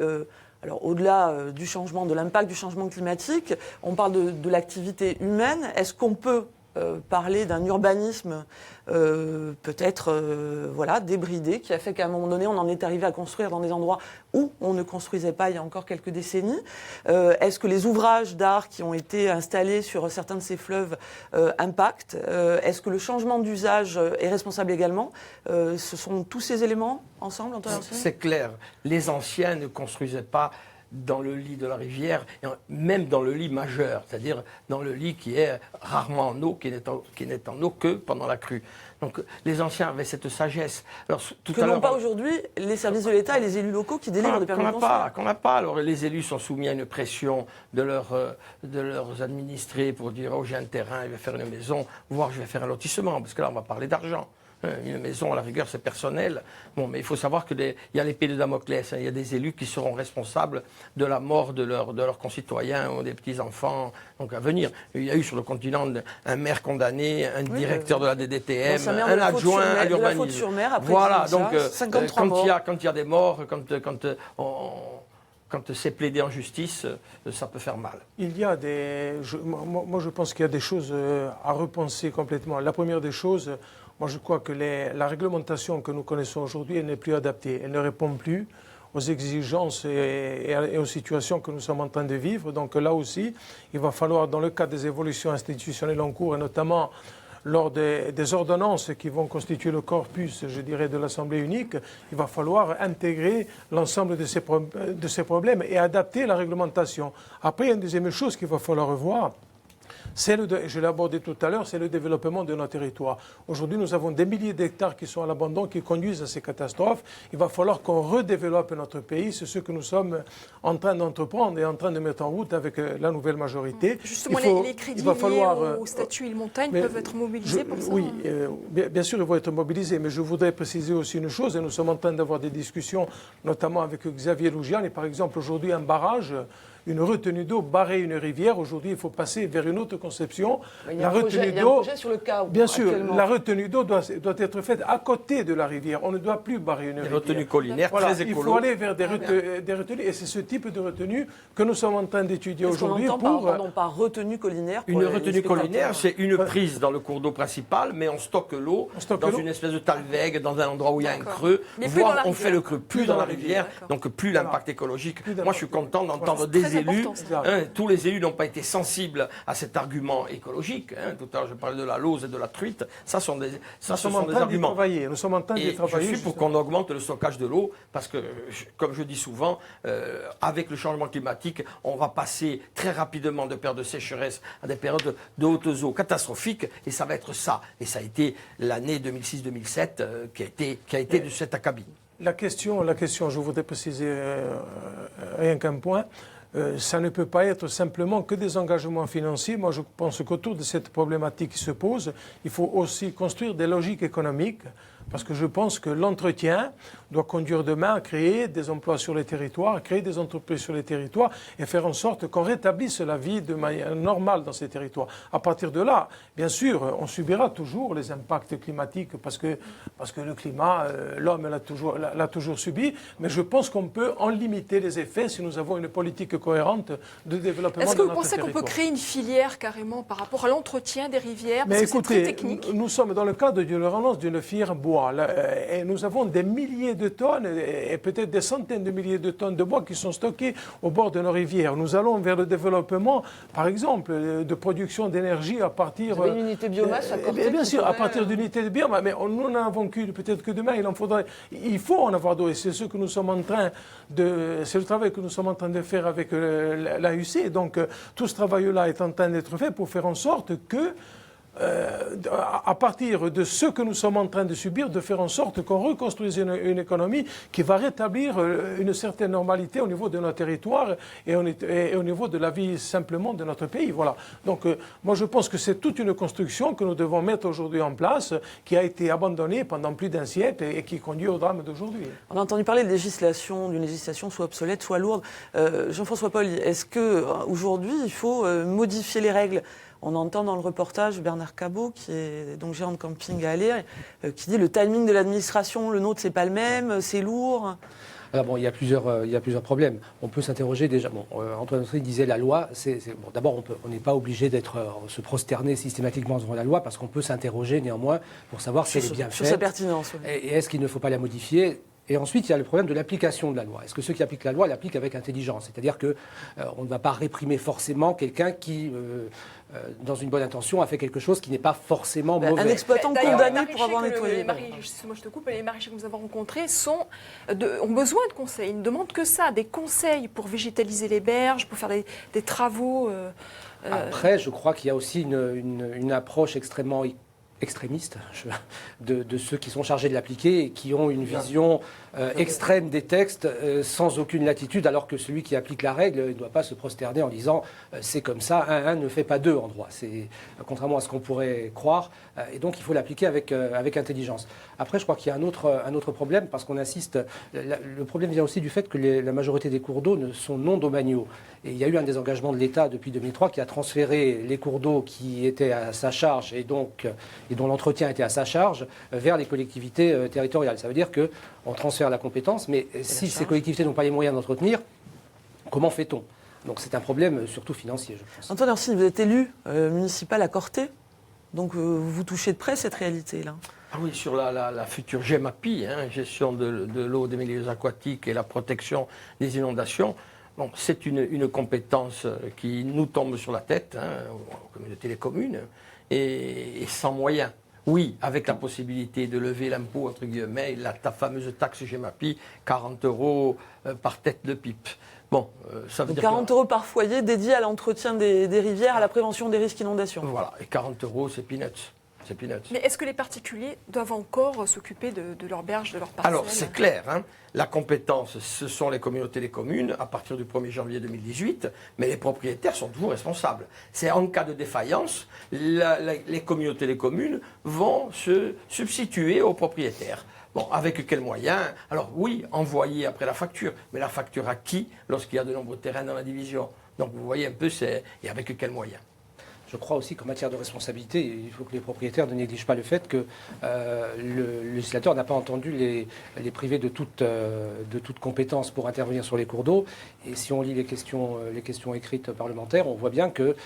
alors au-delà du changement, de l'impact du changement climatique, on parle de l'activité humaine. Est-ce qu'on peut parler d'un urbanisme peut-être débridé, qui a fait qu'à un moment donné, on en est arrivé à construire dans des endroits où on ne construisait pas il y a encore quelques décennies. Est-ce que les ouvrages d'art qui ont été installés sur certains de ces fleuves impactent? Est-ce que le changement d'usage est responsable également? Ce sont tous ces éléments ensemble, Antoine Orsini? C'est clair. Les anciens ne construisaient pas dans le lit de la rivière, même dans le lit majeur, c'est-à-dire dans le lit qui est rarement en eau, qui n'est en eau que pendant la crue. Donc les anciens avaient cette sagesse. Alors, que n'ont pas aujourd'hui les services de l'État et les élus locaux qui délivrent des permis de construire. Qu'on n'a pas. Alors les élus sont soumis à une pression de leurs administrés pour dire « Oh, j'ai un terrain, je vais faire une maison, voire je vais faire un lotissement », parce que là, on va parler d'argent. Une maison, à la rigueur, c'est personnel. Bon, mais il faut savoir qu'il y a l'épée de Damoclès. Il y a des élus qui seront responsables de la mort de leurs concitoyens ou des petits-enfants donc à venir. Il y a eu sur le continent un maire condamné, un directeur de la DDTM, un adjoint à l'urbanisme. Voilà, donc quand il y a des morts, quand c'est plaidé en justice, ça peut faire mal. Il y a moi, je pense qu'il y a des choses à repenser complètement. La première des choses, moi, je crois que la réglementation que nous connaissons aujourd'hui, elle n'est plus adaptée. Elle ne répond plus aux exigences et aux situations que nous sommes en train de vivre. Donc là aussi, il va falloir, dans le cadre des évolutions institutionnelles en cours, et notamment lors des ordonnances qui vont constituer le corpus, je dirais, de l'Assemblée unique, il va falloir intégrer l'ensemble de ces problèmes et adapter la réglementation. Après, il y a une deuxième chose qu'il va falloir revoir. Je l'ai abordé tout à l'heure, c'est le développement de nos territoires. Aujourd'hui, nous avons des milliers d'hectares qui sont à l'abandon, qui conduisent à ces catastrophes. Il va falloir qu'on redéveloppe notre pays. C'est ce que nous sommes en train d'entreprendre et en train de mettre en route avec la nouvelle majorité. Justement, les crédits liés au statut Île Montagne peuvent être mobilisés pour ça? Oui, bien sûr, ils vont être mobilisés. Mais je voudrais préciser aussi une chose, et nous sommes en train d'avoir des discussions, notamment avec Xavier Lougian. Et par exemple, aujourd'hui, un barrage, une retenue d'eau barrer une rivière. Aujourd'hui, il faut passer vers une autre conception. Il y a un projet sur le cas. Bien sûr, la retenue d'eau doit être faite à côté de la rivière. On ne doit plus barrer une rivière. Retenue collinaire, très écolo. Il faut aller vers des retenues. Et c'est ce type de retenue que nous sommes en train d'étudier aujourd'hui. Par retenue collinaire. Une retenue collinaire, c'est une prise dans le cours d'eau principal, mais on stocke l'eau dans une espèce de talweg, dans un endroit où il y a un creux. Voire on fait le creux plus dans la rivière, donc plus l'impact écologique. Moi, je suis content d'entendre des très élus, important, ça. tous les élus n'ont pas été sensibles à cet argument écologique. Tout à l'heure, je parlais de la lauze et de la truite. Ça, ce sont des arguments. Nous sommes en train d'y Et travailler. je suis pour qu'on augmente le stockage de l'eau parce que, comme je dis souvent, avec le changement climatique, on va passer très rapidement de périodes de sécheresse à des périodes de hautes eaux catastrophiques et ça va être ça. Et ça a été l'année 2006-2007 qui a été de cet acabit. La question, je voudrais préciser rien qu'un point. Ça ne peut pas être simplement que des engagements financiers. Moi, je pense qu'autour de cette problématique qui se pose, il faut aussi construire des logiques économiques. Parce que je pense que l'entretien doit conduire demain à créer des emplois sur les territoires, à créer des entreprises sur les territoires et faire en sorte qu'on rétablisse la vie de manière normale dans ces territoires. À partir de là, bien sûr, on subira toujours les impacts climatiques parce que le climat, l'homme l'a toujours subi. Mais je pense qu'on peut en limiter les effets si nous avons une politique cohérente de développement de notre territoire. Est-ce que vous pensez qu'on peut créer une filière carrément par rapport à l'entretien des rivières? Parce Mais que c'est écoutez, très technique. nous sommes dans le cadre d'une relance d'une filière bois. Et nous avons des milliers de tonnes et peut-être des centaines de milliers de tonnes de bois qui sont stockés au bord de nos rivières. Nous allons vers le développement, par exemple, de production d'énergie à partir... Vous avez une unité biomasse à Corté? Bien sûr, à partir d'unités de biomasse. Mais nous n'en avons qu'une. Peut-être que demain, il faut en avoir d'autres. Et c'est ce que nous sommes en train c'est le travail que nous sommes en train de faire avec l'AUC. Donc, tout ce travail-là est en train d'être fait pour faire en sorte que à partir de ce que nous sommes en train de subir, de faire en sorte qu'on reconstruise une économie qui va rétablir une certaine normalité au niveau de nos territoires et au niveau de la vie simplement de notre pays. Voilà. Donc moi je pense que c'est toute une construction que nous devons mettre aujourd'hui en place, qui a été abandonnée pendant plus d'un siècle et qui conduit au drame d'aujourd'hui. On a entendu parler d'une législation soit obsolète, soit lourde. Jean-François Paul, est-ce qu'aujourd'hui il faut modifier les règles? On entend dans le reportage Bernard Cabot, qui est donc gérant de camping à Allier, qui dit le timing de l'administration, le nôtre, c'est pas le même, c'est lourd. Alors bon, il y a plusieurs problèmes. On peut s'interroger déjà. Bon, Antoine Austry disait la loi. Bon, d'abord, on n'est pas obligé se prosterner systématiquement devant la loi parce qu'on peut s'interroger néanmoins pour savoir si elle est bien faite. Sur sa pertinence. Oui. Et est-ce qu'il ne faut pas la modifier? Et ensuite, il y a le problème de l'application de la loi. Est-ce que ceux qui appliquent la loi l'appliquent avec intelligence? C'est-à-dire qu'on ne va pas réprimer forcément quelqu'un qui, dans une bonne intention, a fait quelque chose qui n'est pas forcément mauvais. Un exploitant condamné pour avoir nettoyé. Moi, je te coupe. Les maraîchers que nous avons rencontrés ont besoin de conseils. Ils ne demandent que ça, des conseils pour végétaliser les berges, pour faire des travaux. Après, je crois qu'il y a aussi une approche extrêmement extrémistes de ceux qui sont chargés de l'appliquer et qui ont une vision extrême des textes sans aucune latitude, alors que celui qui applique la règle ne doit pas se prosterner en disant c'est comme ça, un ne fait pas deux en droit. C'est contrairement à ce qu'on pourrait croire, et donc il faut l'appliquer avec intelligence. Après, je crois qu'il y a un autre problème, parce qu'on insiste, le problème vient aussi du fait que la majorité des cours d'eau sont non domaniaux. Et il y a eu un désengagement de l'État depuis 2003 qui a transféré les cours d'eau qui étaient à sa charge et dont l'entretien était à sa charge vers les collectivités territoriales. Ça veut dire qu'on transfère la compétence, mais si ces collectivités n'ont pas les moyens d'entretenir, comment fait-on? Donc c'est un problème surtout financier, je pense. Antoine Orsini, vous êtes élu municipal à Corté, donc vous touchez de près cette réalité-là. Ah oui, sur la future GEMAPI, gestion de l'eau, des milieux aquatiques et la protection des inondations. Bon, c'est une compétence qui nous tombe sur la tête, aux communautés des communes, et sans moyens. Oui, avec la possibilité de lever l'impôt, entre guillemets, ta fameuse taxe GEMAPI, 40 € par tête de pipe. Bon, ça veut dire 40 € par foyer dédié à l'entretien des rivières, à la prévention des risques d'inondation. Voilà, et 40 €, c'est peanuts. Mais est-ce que les particuliers doivent encore s'occuper de leurs berges, de leurs parcelles? Alors, c'est clair, la compétence, ce sont les communautés des communes à partir du 1er janvier 2018, mais les propriétaires sont toujours responsables. C'est en cas de défaillance, les communautés des communes vont se substituer aux propriétaires. Bon, avec quels moyens? Alors oui, envoyer après la facture, mais la facture à qui lorsqu'il y a de nombreux terrains dans la division? Donc vous voyez un peu, et avec quels moyens? je crois aussi qu'en matière de responsabilité, il faut que les propriétaires ne négligent pas le fait que le législateur n'a pas entendu les priver de toute compétence pour intervenir sur les cours d'eau. Et si on lit les questions écrites parlementaires, on voit bien que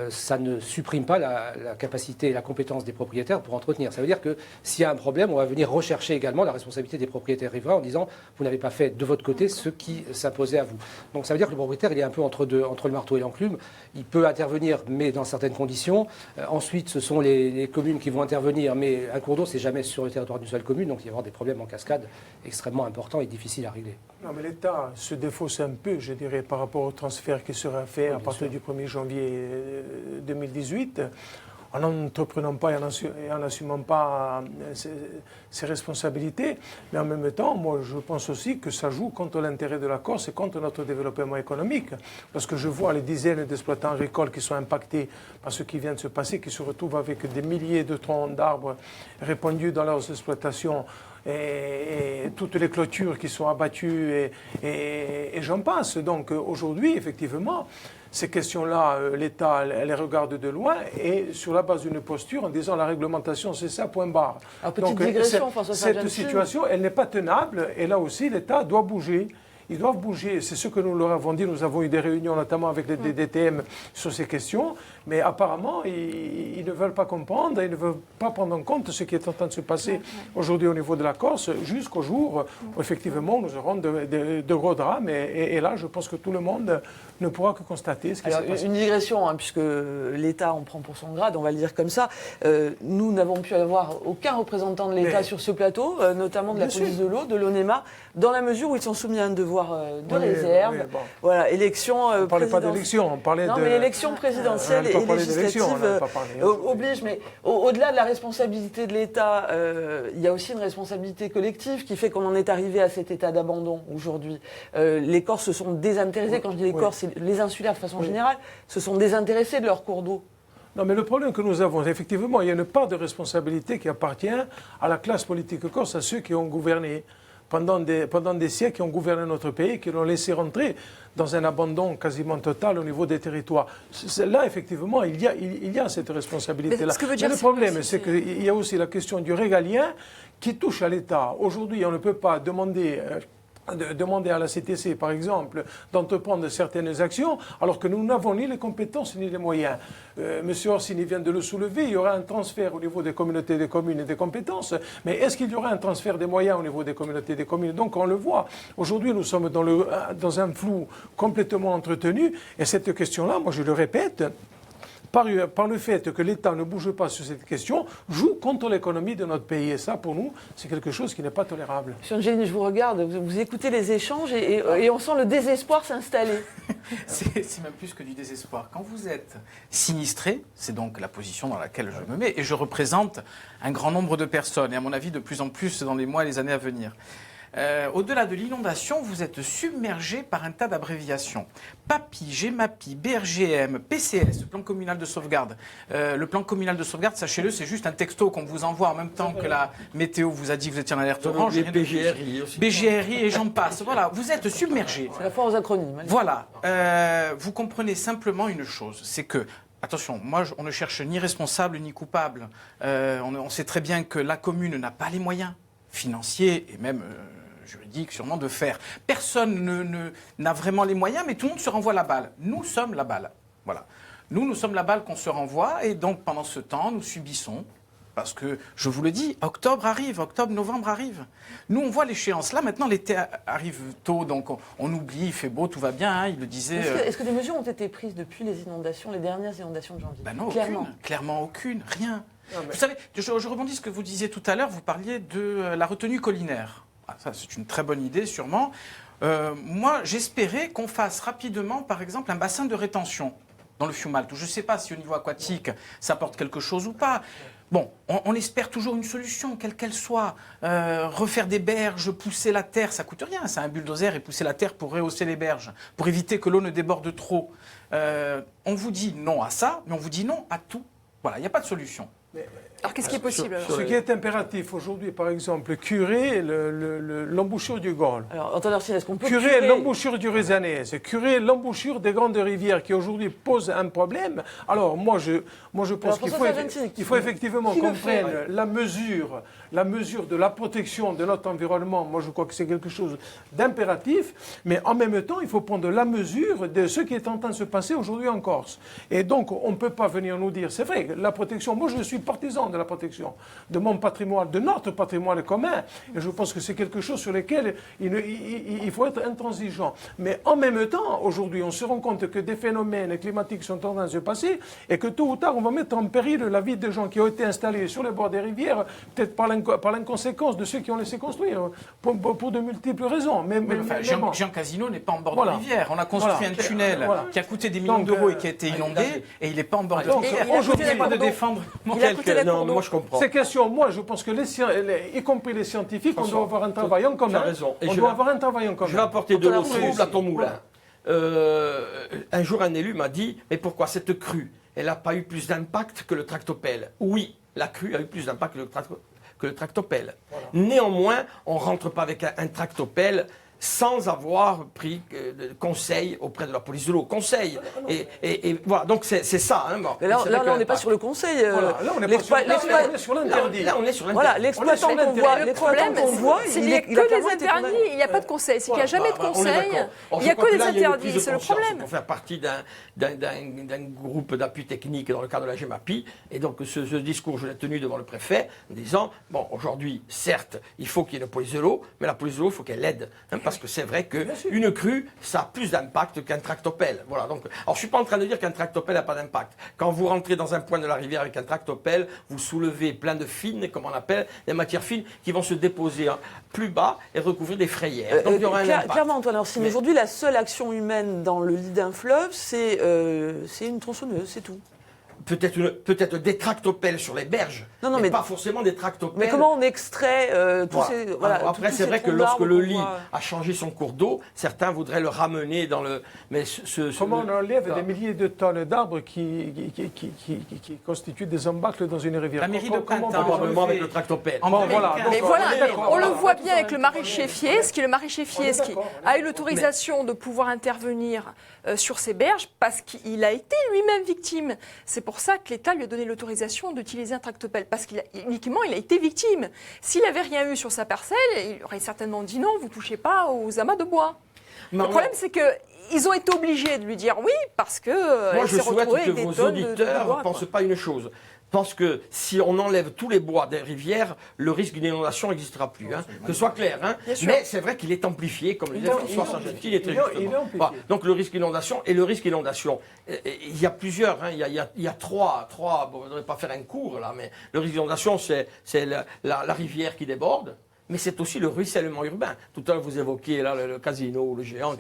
ça ne supprime pas la capacité et la compétence des propriétaires pour entretenir. Ça veut dire que s'il y a un problème, on va venir rechercher également la responsabilité des propriétaires riverains en disant vous n'avez pas fait de votre côté ce qui s'imposait à vous. Donc ça veut dire que le propriétaire il est un peu entre le marteau et l'enclume. Il peut intervenir, mais dans certaines conditions. Ensuite, ce sont les communes qui vont intervenir, mais un cours d'eau, c'est jamais sur le territoire d'une seule commune, donc il va y avoir des problèmes en cascade extrêmement importants et difficiles à régler. Non, mais l'État se défausse un peu, je dirais, par rapport au transfert qui sera fait à partir du 1er janvier 2018. En n'entreprenant pas et en n'assumant pas ses responsabilités. Mais en même temps, moi, je pense aussi que ça joue contre l'intérêt de la Corse et contre notre développement économique. Parce que je vois les dizaines d'exploitants agricoles qui sont impactés par ce qui vient de se passer, qui se retrouvent avec des milliers de troncs d'arbres répandus dans leurs exploitations, et toutes les clôtures qui sont abattues, et j'en passe. Donc aujourd'hui, effectivement, ces questions-là, l'État les regarde de loin et sur la base d'une posture en disant la réglementation, c'est ça, point barre. Alors, petite digression, François cette Sargentini. situation, elle n'est pas tenable et là aussi, l'État doit bouger. Ils doivent bouger, c'est ce que nous leur avons dit. Nous avons eu des réunions notamment avec les DTM sur ces questions, mais apparemment, ils ne veulent pas comprendre et ils ne veulent pas prendre en compte ce qui est en train de se passer aujourd'hui au niveau de la Corse, jusqu'au jour où effectivement nous aurons de gros drames. Et là, je pense que tout le monde ne pourra que constater ce qui s'est passé. Une digression, hein, puisque l'État en prend pour son grade, on va le dire comme ça. Nous n'avons pu avoir aucun représentant de l'État sur ce plateau, notamment de la police de l'eau, de l'ONEMA, dans la mesure où ils sont soumis à un devoir de réserve. Bon. Voilà, élection on ne parlait pas d'élection, on parlait non, de... mais élection présidentielle et législative oblige. Mais au-delà de la responsabilité de l'État, il y a aussi une responsabilité collective qui fait qu'on en est arrivé à cet état d'abandon aujourd'hui. Les Corses se sont désintéressés. Quand je dis les Corses, c'est les insulaires de façon générale, se sont désintéressés de leur cours d'eau. Non, mais le problème que nous avons, effectivement, il y a une part de responsabilité qui appartient à la classe politique corse, à ceux qui ont gouverné pendant des siècles, qui ont gouverné notre pays, qui l'ont laissé rentrer dans un abandon quasiment total au niveau des territoires. Là, effectivement, il y a cette responsabilité-là. Mais le problème, c'est qu'il y a aussi la question du régalien qui touche à l'État. Aujourd'hui, on ne peut pas demander à la CTC, par exemple, d'entreprendre certaines actions, alors que nous n'avons ni les compétences ni les moyens. Monsieur Orsini vient de le soulever, il y aura un transfert au niveau des communautés des communes et des compétences, mais est-ce qu'il y aura un transfert des moyens au niveau des communautés des communes? Donc on le voit. Aujourd'hui, nous sommes dans un flou complètement entretenu, et cette question-là, moi je le répète, par le fait que l'État ne bouge pas sur cette question, joue contre l'économie de notre pays. Et ça, pour nous, c'est quelque chose qui n'est pas tolérable. Monsieur Angéline, je vous regarde, vous écoutez les échanges et on sent le désespoir s'installer. C'est même plus que du désespoir. Quand vous êtes sinistré, c'est donc la position dans laquelle je me mets, et je représente un grand nombre de personnes, et à mon avis de plus en plus dans les mois et les années à venir. Au-delà de l'inondation, vous êtes submergé par un tas d'abréviations. PAPI, GEMAPI, BRGM, PCS, le plan communal de sauvegarde. Le plan communal de sauvegarde, sachez-le, c'est juste un texto qu'on vous envoie en même temps que la météo vous a dit que vous étiez en alerte orange. Les BGRI aussi. BGRI et j'en passe. Voilà, vous êtes submergé. C'est la fois aux acronymes. Voilà. Vous comprenez simplement une chose, c'est que attention, moi, on ne cherche ni responsable ni coupable. On sait très bien que la commune n'a pas les moyens financiers et même juridiques sûrement de faire. Personne n'a vraiment les moyens, mais tout le monde se renvoie la balle. Nous sommes la balle. Voilà. Nous sommes la balle qu'on se renvoie et donc pendant ce temps, nous subissons. Parce que, je vous le dis, octobre arrive, octobre-novembre arrive. Nous, on voit l'échéance. Là, maintenant, l'été arrive tôt, donc on oublie, il fait beau, tout va bien, hein, il le disait. Est-ce que des mesures ont été prises depuis les inondations, les dernières inondations de janvier? Ben non, clairement aucune, rien. Vous savez, je rebondis sur ce que vous disiez tout à l'heure, vous parliez de la retenue collinaire. Ah, ça, c'est une très bonne idée, sûrement. Moi, j'espérais qu'on fasse rapidement, par exemple, un bassin de rétention dans le Fiumalto. Je ne sais pas si au niveau aquatique, ça apporte quelque chose ou pas. Bon, on espère toujours une solution, quelle qu'elle soit. Refaire des berges, pousser la terre, ça coûte rien. C'est un bulldozer et pousser la terre pour rehausser les berges, pour éviter que l'eau ne déborde trop. On vous dit non à ça, mais on vous dit non à tout. Voilà, il n'y a pas de solution. Alors qu'est-ce qui est possible alors Ce qui est impératif aujourd'hui, par exemple, curer l'embouchure du Gaule. Alors, Antoine Orsini, est-ce qu'on peut curer l'embouchure du Rézanaise, curer l'embouchure des grandes rivières qui aujourd'hui posent un problème. Alors moi je pense qu'il faut effectivement qu'on prenne la mesure de la protection de notre environnement. Moi je crois que c'est quelque chose d'impératif, mais en même temps il faut prendre la mesure de ce qui est en train de se passer aujourd'hui en Corse. Et donc on ne peut pas venir nous dire, c'est vrai, la protection, moi je suis partisan de la protection de mon patrimoine, de notre patrimoine commun, et je pense que c'est quelque chose sur lequel il faut être intransigeant. Mais en même temps, aujourd'hui, on se rend compte que des phénomènes climatiques sont en train de se passer et que tôt ou tard, on va mettre en péril la vie des gens qui ont été installés sur les bords des rivières, peut-être par l'inconséquence de ceux qui ont laissé construire, pour de multiples raisons. Jean Casino n'est pas en bord de rivière. On a construit un tunnel qui a coûté des millions d'euros et qui a été inondé, et il n'est pas en bord de rivière. Aujourd'hui, pas de défendre non, moi je comprends. Ces questions, moi je pense que y compris les scientifiques, on doit avoir un travail en commun. On doit avoir un travail en commun. Je vais apporter de l'eau trouble à ton moulin. Un jour, un élu m'a dit, mais pourquoi cette crue, elle n'a pas eu plus d'impact que le tractopelle? Oui, la crue a eu plus d'impact que le tractopelle. Voilà. Néanmoins, on ne rentre pas avec un tractopelle sans avoir pris de conseil auprès de la police de l'eau. Conseil. Et voilà, donc c'est ça. Hein, bon. Là, on n'est pas sur le conseil. Voilà, là, on est sur l'interdit. Là, on est sur l'interdit. Voilà, l'exploitant qu'on voit, il n'y a que des interdits, il n'y a pas de conseil. C'est qu'il n'y a jamais de conseil, il n'y a que des interdits. C'est le problème. Pour faire partie d'un groupe d'appui technique dans le cadre de la GEMAPI. Et donc, ce discours, je l'ai tenu devant le préfet en disant, bon, aujourd'hui, certes, il faut qu'il y ait une police de l'eau, mais la police de l'eau, il faut qu'elle aide. Parce que c'est vrai qu'une crue, ça a plus d'impact qu'un tractopelle. Voilà, donc, alors je ne suis pas en train de dire qu'un tractopelle n'a pas d'impact. Quand vous rentrez dans un point de la rivière avec un tractopelle, vous soulevez plein de fines, comme on appelle, des matières fines qui vont se déposer plus bas et recouvrir des frayères. Donc il y aura un impact. Clairement, Antoine Orsini, aujourd'hui, la seule action humaine dans le lit d'un fleuve, c'est une tronçonneuse, c'est tout. Peut-être des tractopelles sur les berges, mais pas forcément des tractopelles. Mais comment on extrait tous ces... Voilà, après, c'est vrai que lorsque le lit a changé son cours d'eau, certains voudraient le ramener dans le... Mais comment on enlève des milliers de tonnes d'arbres qui constituent des embâcles dans une rivière? La mairie de Pinte, probablement avec le tractopelle. Mais voilà, on le voit bien avec le maraîcher Fies, qui a eu l'autorisation de pouvoir intervenir sur ces berges parce qu'il a été lui-même victime. C'est pour ça que l'État lui a donné l'autorisation d'utiliser un tractopelle, parce qu'uniquement il a été victime. S'il n'avait rien eu sur sa parcelle, il aurait certainement dit non, vous ne touchez pas aux amas de bois. Le problème, c'est qu'ils ont été obligés de lui dire oui, parce que moi, je souhaite que vos auditeurs ne pensent pas une chose. Je pense que si on enlève tous les bois des rivières, le risque d'une inondation n'existera plus. Hein. Que ce soit clair. Hein. Mais c'est vrai qu'il est amplifié, comme le disait François Sargentini très justement. Voilà. Donc le risque d'inondation et le risque d'inondation. Il y a plusieurs. Hein. Il y a trois. Bon, on ne devrait pas faire un cours là, mais le risque d'inondation, c'est la rivière qui déborde. Mais c'est aussi le ruissellement urbain. Tout à l'heure, vous évoquiez là, le casino, le géant.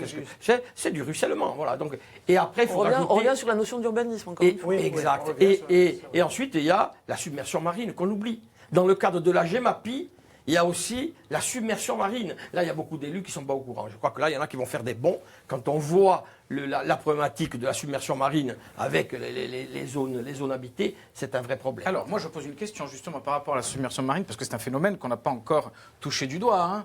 C'est du ruissellement. Voilà. Donc, et après, on revient sur la notion d'urbanisme encore une fois. Exact. Et ensuite, il y a la submersion marine qu'on oublie. Dans le cadre de la GEMAPI, il y a aussi la submersion marine. Là, il y a beaucoup d'élus qui ne sont pas au courant. Je crois que là, il y en a qui vont faire des bons. Quand on voit la problématique de la submersion marine avec les zones habitées, c'est un vrai problème. Alors, moi, je pose une question justement par rapport à la submersion marine, parce que c'est un phénomène qu'on n'a pas encore touché du doigt. Hein.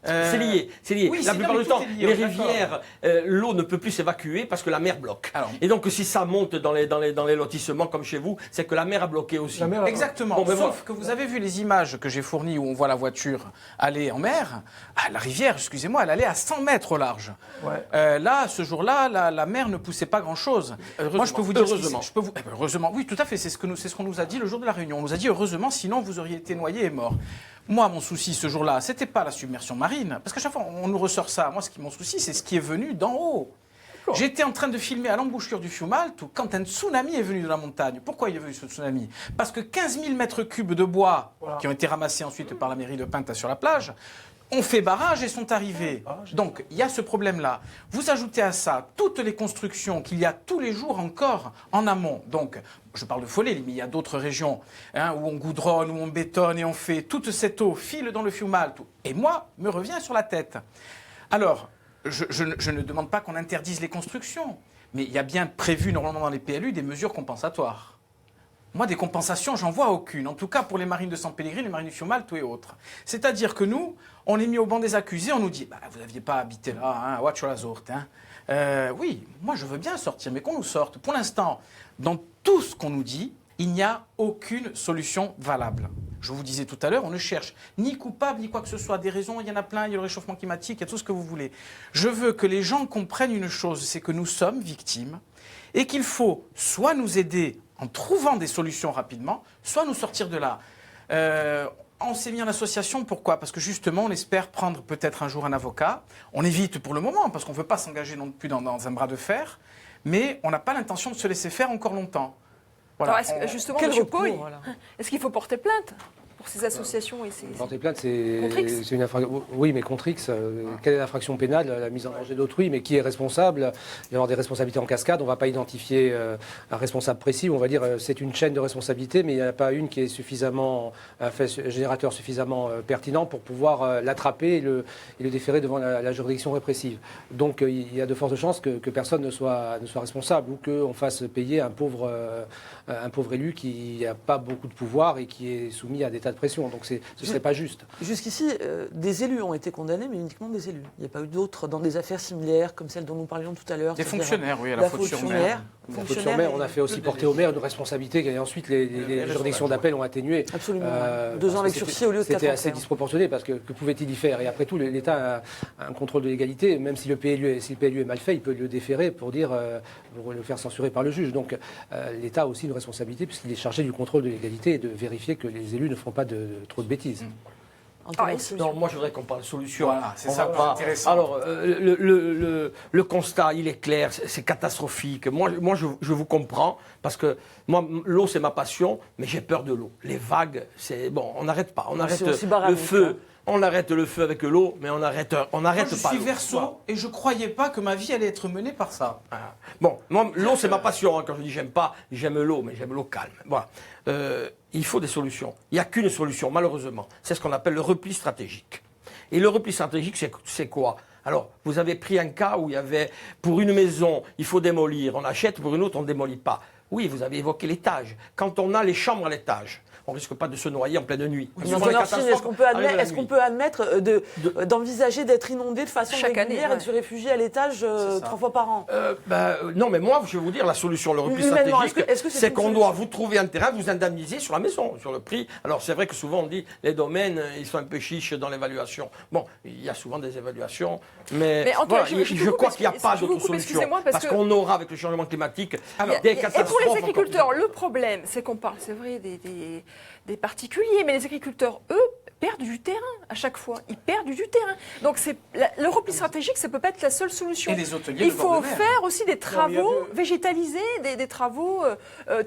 C'est lié. Oui, la plupart du temps, les rivières, l'eau ne peut plus s'évacuer parce que la mer bloque. Alors, et donc, si ça monte dans les lotissements comme chez vous, c'est que la mer a bloqué aussi. Exactement. Bon, sauf que vous avez vu les images que j'ai fournies où on voit la voiture aller en mer. La rivière, excusez-moi, elle allait à 100 mètres au large. Ouais. Là, ce jour-là, la mer ne poussait pas grand-chose. Moi, je peux vous dire... Heureusement. Oui, tout à fait. C'est ce qu'on nous a dit le jour de la réunion. On nous a dit heureusement, sinon vous auriez été noyé et mort. Moi, mon souci ce jour-là, c'était pas la submersion marine, parce qu'à chaque fois on nous ressort ça. Moi, mon souci, c'est ce qui est venu d'en haut. J'étais en train de filmer à l'embouchure du Fium'Alto quand un tsunami est venu de la montagne. Pourquoi il est venu ce tsunami? Parce que 15 000 mètres cubes de bois, qui ont été ramassés ensuite par la mairie de Pinte sur la plage, ont fait barrage et sont arrivés. Donc, il y a ce problème-là. Vous ajoutez à ça toutes les constructions qu'il y a tous les jours encore en amont. Donc, je parle de Follet, mais il y a d'autres régions où on goudronne, où on bétonne et on fait toute cette eau file dans le Fium'Alto. Et moi, me revient sur la tête. Alors, je ne demande pas qu'on interdise les constructions, mais il y a bien prévu normalement dans les PLU des mesures compensatoires. Moi, des compensations, j'en vois aucune. En tout cas, pour les marines de San Pellegrino, les marines du Fiumalto et autres. C'est-à-dire que nous, on est mis au banc des accusés, on nous dit vous n'aviez pas habité là, hein, watch la sorte. Hein. Oui, moi, je veux bien sortir, mais qu'on nous sorte. Pour l'instant, dans tout ce qu'on nous dit, il n'y a aucune solution valable. Je vous disais tout à l'heure, on ne cherche ni coupable, ni quoi que ce soit. Des raisons, il y en a plein, il y a le réchauffement climatique, il y a tout ce que vous voulez. Je veux que les gens comprennent une chose, c'est que nous sommes victimes et qu'il faut soit nous aider en trouvant des solutions rapidement, soit nous sortir de là. On s'est mis en association, pourquoi? Parce que justement, on espère prendre peut-être un jour un avocat. On évite pour le moment, parce qu'on ne veut pas s'engager non plus dans un bras de fer, mais on n'a pas l'intention de se laisser faire encore longtemps. Voilà. Alors, justement, Quel M. recours, Poy, voilà. est-ce qu'il faut porter plainte pour ces associations et ces... Porter plainte, c'est Contre X. une infraction. Oui, mais contre X, quelle est l'infraction pénale? La mise en danger d'autrui, mais qui est responsable? Il va y avoir des responsabilités en cascade. On ne va pas identifier un responsable précis. On va dire c'est une chaîne de responsabilité, mais il n'y en a pas une qui est suffisamment, un générateur suffisamment pertinent pour pouvoir l'attraper et le déférer devant la juridiction répressive. Donc il y a de fortes chances que personne ne soit responsable ou qu'on fasse payer un pauvre élu qui n'a pas beaucoup de pouvoir et qui est soumis à des tas de pression. Donc ce ne serait pas juste. Jusqu'ici, des élus ont été condamnés, mais uniquement des élus. Il n'y a pas eu d'autres dans des affaires similaires, comme celle dont nous parlions tout à l'heure. Des fonctionnaires, oui, à la faute sur mer. La faute sur mer, on a fait aussi porter au maire une responsabilité et ensuite les juridictions d'appel ont atténué. Absolument. 2 ans avec sursis au lieu de 4 ans. C'était assez disproportionné parce que pouvait-il y faire? Et après tout, l'État a un contrôle de l'égalité. Même si le PLU est mal fait, il peut le déférer pour le faire censurer par le juge. Donc l'État a aussi une responsabilité puisqu'il est chargé du contrôle de l'égalité et de vérifier que les élus ne font pas trop de bêtises. Non, moi je voudrais qu'on parle de solution. Voilà, c'est ça, intéressant. Alors, le constat, il est clair, c'est catastrophique. Moi je vous comprends, parce que moi, l'eau, c'est ma passion, mais j'ai peur de l'eau. Les vagues, c'est... Bon, on n'arrête pas. On arrête le feu. On arrête le feu avec l'eau, mais on n'arrête pas l'eau. Je suis verso et je ne croyais pas que ma vie allait être menée par ça. Bon, moi, l'eau, c'est ma passion. Hein. Quand je dis j'aime pas, j'aime l'eau, mais j'aime l'eau calme. Voilà. Il faut des solutions. Il n'y a qu'une solution, malheureusement. C'est ce qu'on appelle le repli stratégique. Et le repli stratégique, c'est quoi? Alors, vous avez pris un cas où il y avait, pour une maison, il faut démolir, on achète, pour une autre, on ne démolit pas. Oui, vous avez évoqué l'étage. Quand on a les chambres à l'étage, on ne risque pas de se noyer en pleine nuit. Est-ce qu'on peut admettre d'envisager d'être inondé de façon régulière et de se réfugier à l'étage 3 fois par an? Non, mais moi, je vais vous dire, la solution, le repli stratégique, c'est qu'on doit vous trouver un terrain, vous indemniser sur la maison, sur le prix. Alors, c'est vrai que souvent, on dit, les domaines, ils sont un peu chiches dans l'évaluation. Bon, il y a souvent des évaluations, mais Antoine, voilà, je crois qu'il n'y a pas d'autre solution. Parce qu'on aura, avec le changement climatique, des catastrophes. Et pour les agriculteurs, le problème, c'est qu'on parle, c'est vrai, des particuliers, mais les agriculteurs, eux, perdent du terrain à chaque fois. Ils perdent du terrain. Donc le repli stratégique, ça ne peut pas être la seule solution. Et les hôteliers Il faut faire aussi des travaux végétalisés, des travaux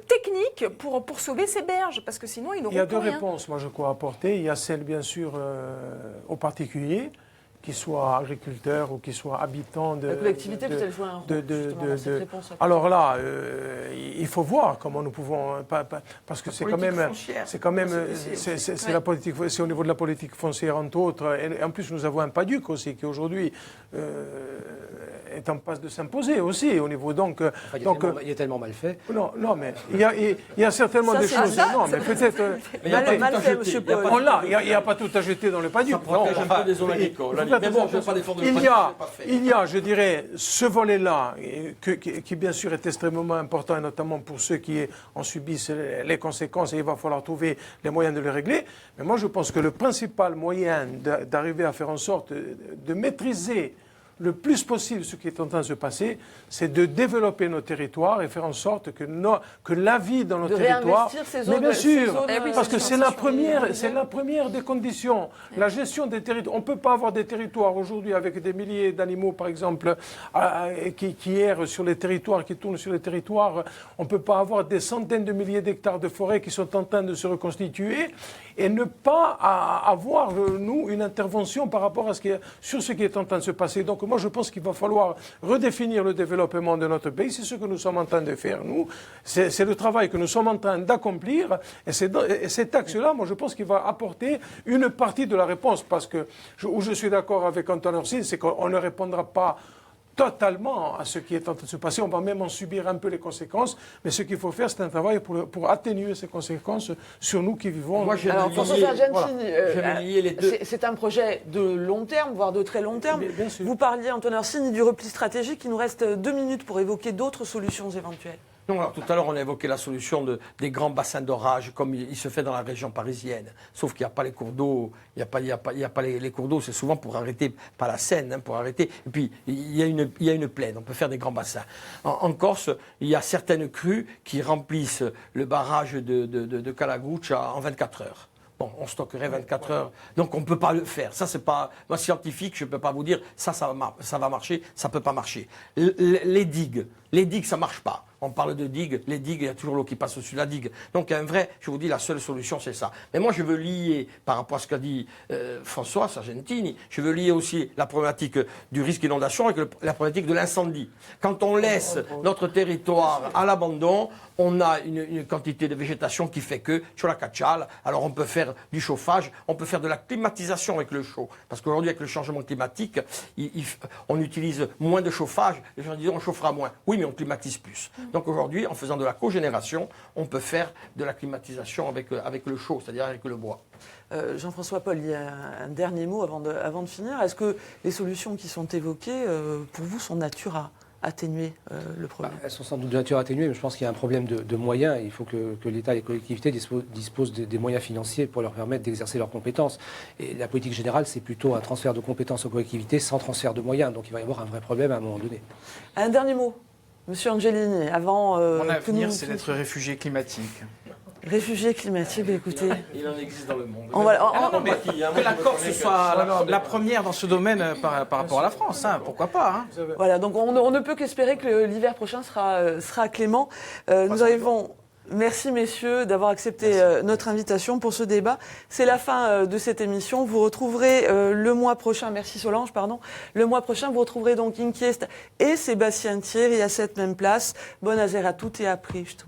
techniques pour sauver ces berges, parce que sinon, ils n'auront pas rien. Il y a deux réponses, moi, je crois, à apporter. Il y a celle, bien sûr, aux particuliers, qu'ils soient agriculteurs ou qu'ils soient habitants de... La collectivité peut-elle jouer un rôle dans cette réponse? Alors là, il faut voir comment nous pouvons... Parce que c'est quand même... C'est la politique, c'est au niveau de la politique foncière, entre autres. Et en plus, nous avons un PADUC aussi, qui aujourd'hui est en passe de s'imposer aussi, au niveau... Il est tellement mal fait. Non, mais il y a certainement des choses... Non, mais peut-être... Mal fait, monsieur Paul. Il n'y a pas tout à jeter dans le PADUC. Il y a, je dirais, ce volet-là, qui bien sûr est extrêmement important, et notamment pour ceux qui en subissent les conséquences, et il va falloir trouver les moyens de les régler. Mais moi, je pense que le principal moyen d'arriver à faire en sorte de maîtriser le plus possible ce qui est en train de se passer, c'est de développer nos territoires et faire en sorte que la vie dans nos territoires... Mais bien sûr, parce que c'est la première des conditions. La gestion des territoires. On ne peut pas avoir des territoires aujourd'hui avec des milliers d'animaux, par exemple, qui errent sur les territoires, qui tournent sur les territoires. On ne peut pas avoir des centaines de milliers d'hectares de forêts qui sont en train de se reconstituer et ne pas avoir, nous, une intervention par rapport à sur ce qui est en train de se passer. Donc, moi, je pense qu'il va falloir redéfinir le développement de notre pays. C'est ce que nous sommes en train de faire, nous. C'est le travail que nous sommes en train d'accomplir. Et cet axe-là, moi, je pense qu'il va apporter une partie de la réponse. Parce que, où je suis d'accord avec Antoine Orsine, c'est qu'on ne répondra pas totalement à ce qui est en train de se passer. On va même en subir un peu les conséquences. Mais ce qu'il faut faire, c'est un travail pour atténuer ces conséquences sur nous qui vivons. Alors, François Sargentini, c'est un projet de long terme, voire de très long terme. Bien sûr. Vous parliez, Antoine Orsini, du repli stratégique. Il nous reste 2 minutes pour évoquer d'autres solutions éventuelles. Non, alors tout à l'heure, on a évoqué la solution des grands bassins d'orage, comme il se fait dans la région parisienne. Sauf qu'il n'y a pas les cours d'eau, il n'y a pas les cours d'eau, c'est souvent pour arrêter, pas la Seine, pour arrêter. Et puis, il y a une plaine, on peut faire des grands bassins. En Corse, il y a certaines crues qui remplissent le barrage de Calagoucha en 24 heures. Bon, on stockerait 24 heures, donc on ne peut pas le faire. Ça, c'est pas moi scientifique, je ne peux pas vous dire ça va marcher, ça ne peut pas marcher. Les digues, ça ne marche pas. On parle de digues, les digues, il y a toujours l'eau qui passe au-dessus de la digue. Donc, un vrai, je vous dis, la seule solution, c'est ça. Mais moi, je veux lier, par rapport à ce qu'a dit François Sargentini, je veux lier aussi la problématique du risque d'inondation avec la problématique de l'incendie. Quand on laisse notre territoire à l'abandon, on a une quantité de végétation qui fait que, sur la Cacciale, alors on peut faire du chauffage, on peut faire de la climatisation avec le chaud. Parce qu'aujourd'hui, avec le changement climatique, on utilise moins de chauffage. Les gens disent on chauffera moins. Oui, mais on climatise plus. Donc aujourd'hui, en faisant de la cogénération, on peut faire de la climatisation avec le chaud, c'est-à-dire avec le bois. Jean-François Paul, il y a un dernier mot avant de finir. Est-ce que les solutions qui sont évoquées, pour vous, sont de nature à atténuer le problème? Elles sont sans doute de nature atténuée, mais je pense qu'il y a un problème de moyens. Il faut que l'État et les collectivités disposent des moyens financiers pour leur permettre d'exercer leurs compétences. Et la politique générale, c'est plutôt un transfert de compétences aux collectivités sans transfert de moyens. Donc il va y avoir un vrai problème à un moment donné. Un dernier mot, Monsieur Angelini, avant Mon avenir, c'est d'être réfugié climatique. Réfugié climatique, écoutez. Il en existe dans le monde. Que la Corse soit la première dans ce domaine par rapport à la France, hein, pourquoi pas. Hein. Voilà, donc on ne peut qu'espérer que l'hiver prochain sera clément. Nous arrivons. Merci messieurs d'avoir accepté notre invitation pour ce débat. C'est la fin de cette émission. Vous retrouverez le mois prochain, merci Solange, pardon. Le mois prochain, vous retrouverez donc Inquiest et Sébastien Thierry à cette même place. Bonne azère à toutes et à Pricht.